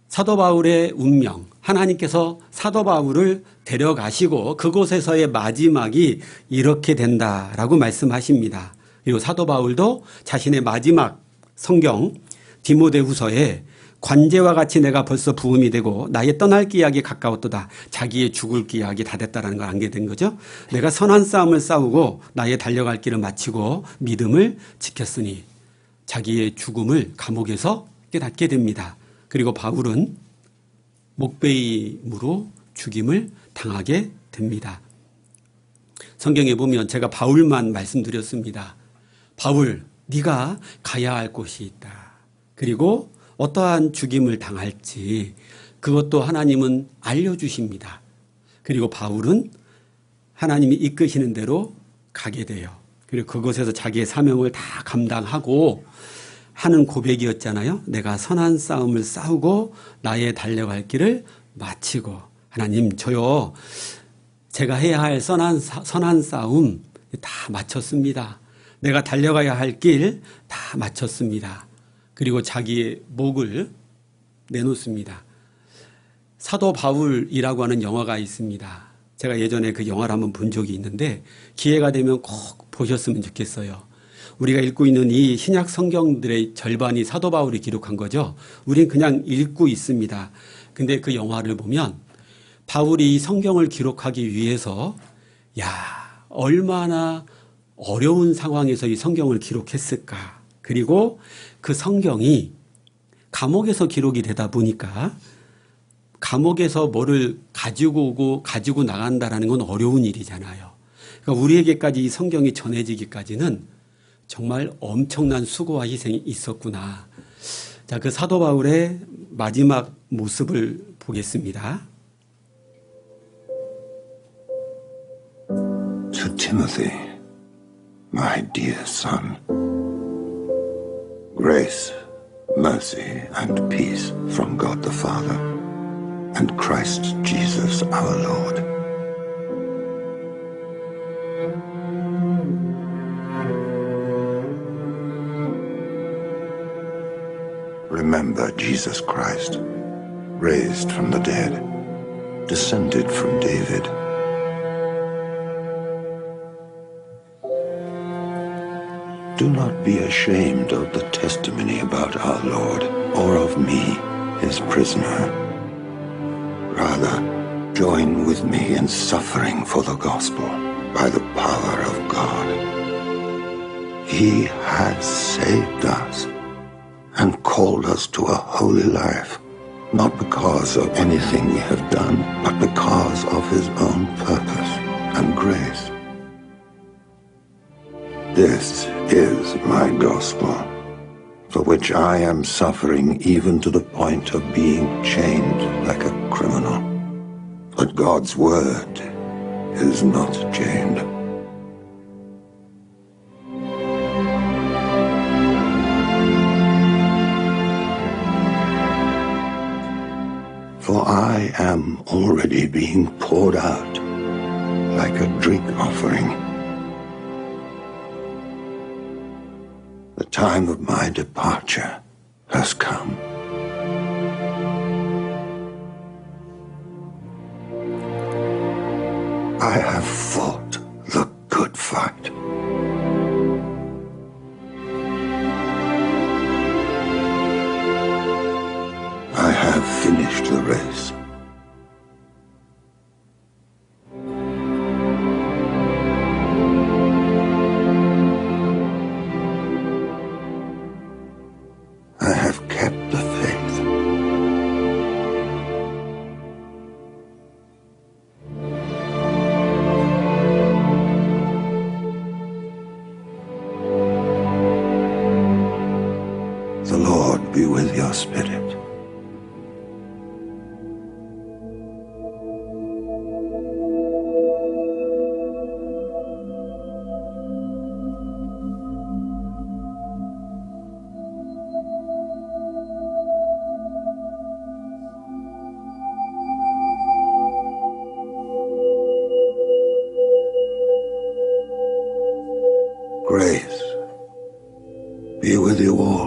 Speaker 1: 사도 바울의 운명, 하나님께서 사도 바울을 데려가시고 그곳에서의 마지막이 이렇게 된다라고 말씀하십니다. 그리고 사도 바울도 자신의 마지막 성경 디모데후서에 관제와 같이 내가 벌써 부음이 되고 나의 떠날 기약이 가까웠도다. 자기의 죽을 기약이 다 됐다라는 걸 알게 된 거죠. 내가 선한 싸움을 싸우고 나의 달려갈 길을 마치고 믿음을 지켰으니 자기의 죽음을 감옥에서 깨닫게 됩니다. 그리고 바울은 목베임으로 죽임을 당하게 됩니다. 성경에 보면 제가 바울만 말씀드렸습니다. 바울, 네가 가야 할 곳이 있다. 그리고 어떠한 죽임을 당할지 그것도 하나님은 알려주십니다. 그리고 바울은 하나님이 이끄시는 대로 가게 돼요. 그리고 그곳에서 자기의 사명을 다 감당하고 하는 고백이었잖아요. 내가 선한 싸움을 싸우고 나의 달려갈 길을 마치고 하나님 저요 제가 해야 할 선한 싸움 다 마쳤습니다. 내가 달려가야 할 길 다 마쳤습니다. 그리고 자기의 목을 내놓습니다. 사도 바울이라고 하는 영화가 있습니다. 제가 예전에 그 영화를 한번 본 적이 있는데 기회가 되면 꼭 보셨으면 좋겠어요. 우리가 읽고 있는 이 신약 성경들의 절반이 사도 바울이 기록한 거죠. 우린 그냥 읽고 있습니다. 근데 그 영화를 보면 바울이 이 성경을 기록하기 위해서 얼마나 어려운 상황에서 이 성경을 기록했을까. 그리고 그 성경이 감옥에서 기록이 되다 보니까 감옥에서 뭐를 가지고 오고 가지고 나간다라는 건 어려운 일이잖아요. 그러니까 우리에게까지 이 성경이 전해지기까지는 정말 엄청난 수고와 희생이 있었구나. 자, 그 사도 바울의 마지막 모습을 보겠습니다.
Speaker 3: To Timothy, my dear son, grace, mercy, and peace from God the Father and Christ Jesus our Lord. Remember Jesus Christ, raised from the dead, descended from David. Do not be ashamed of the testimony about our Lord or of me, his prisoner. Rather, join with me in suffering for the gospel by the power of God. He has saved us and called us to a holy life, not because of anything we have done, but because of his own purpose and grace. This is my gospel, for which I am suffering even to the point of being chained like a criminal. But God's word is not chained. For I am already being poured out like a drink offering. The time of my departure has come. I have fought the good fight. I have finished the race. I have kept the faith. The Lord be with your spirit. Grace be with you all.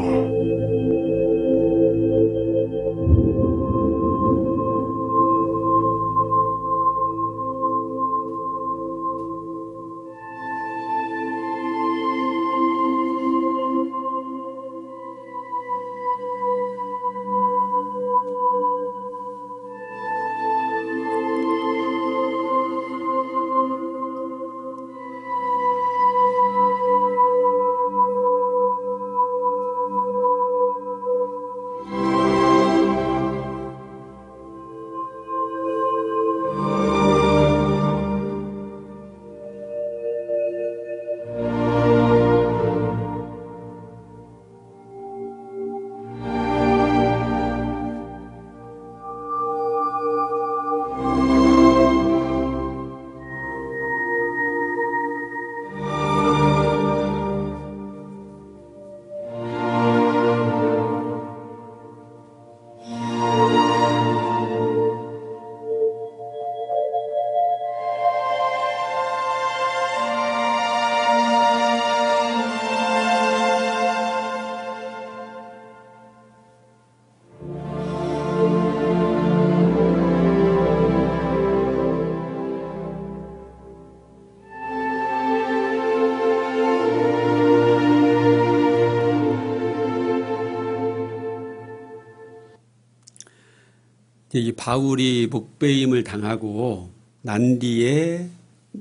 Speaker 1: 이 바울이 목배임을 당하고 난 뒤에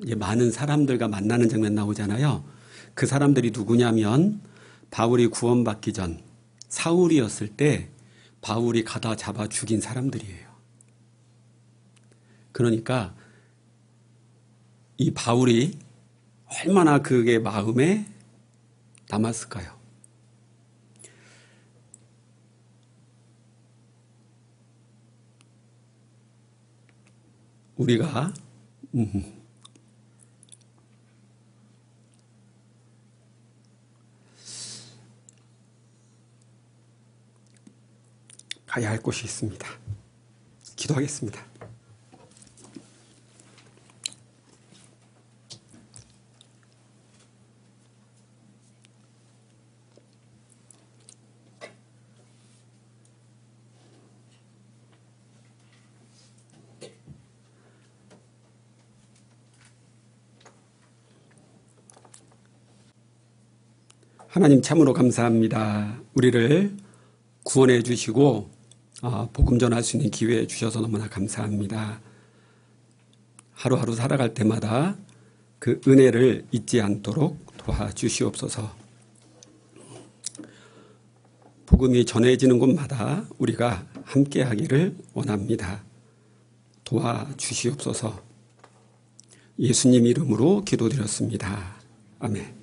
Speaker 1: 이제 많은 사람들과 만나는 장면 나오잖아요. 그 사람들이 누구냐면 바울이 구원받기 전 사울이었을 때 바울이 가다 잡아 죽인 사람들이에요. 그러니까 이 바울이 얼마나 그게 마음에 남았을까요? 우리가 가야 할 곳이 있습니다. 기도하겠습니다. 하나님 참으로 감사합니다. 우리를 구원해 주시고 복음 전할 수 있는 기회 주셔서 너무나 감사합니다. 하루하루 살아갈 때마다 그 은혜를 잊지 않도록 도와주시옵소서. 복음이 전해지는 곳마다 우리가 함께하기를 원합니다. 도와주시옵소서. 예수님 이름으로 기도드렸습니다. 아멘.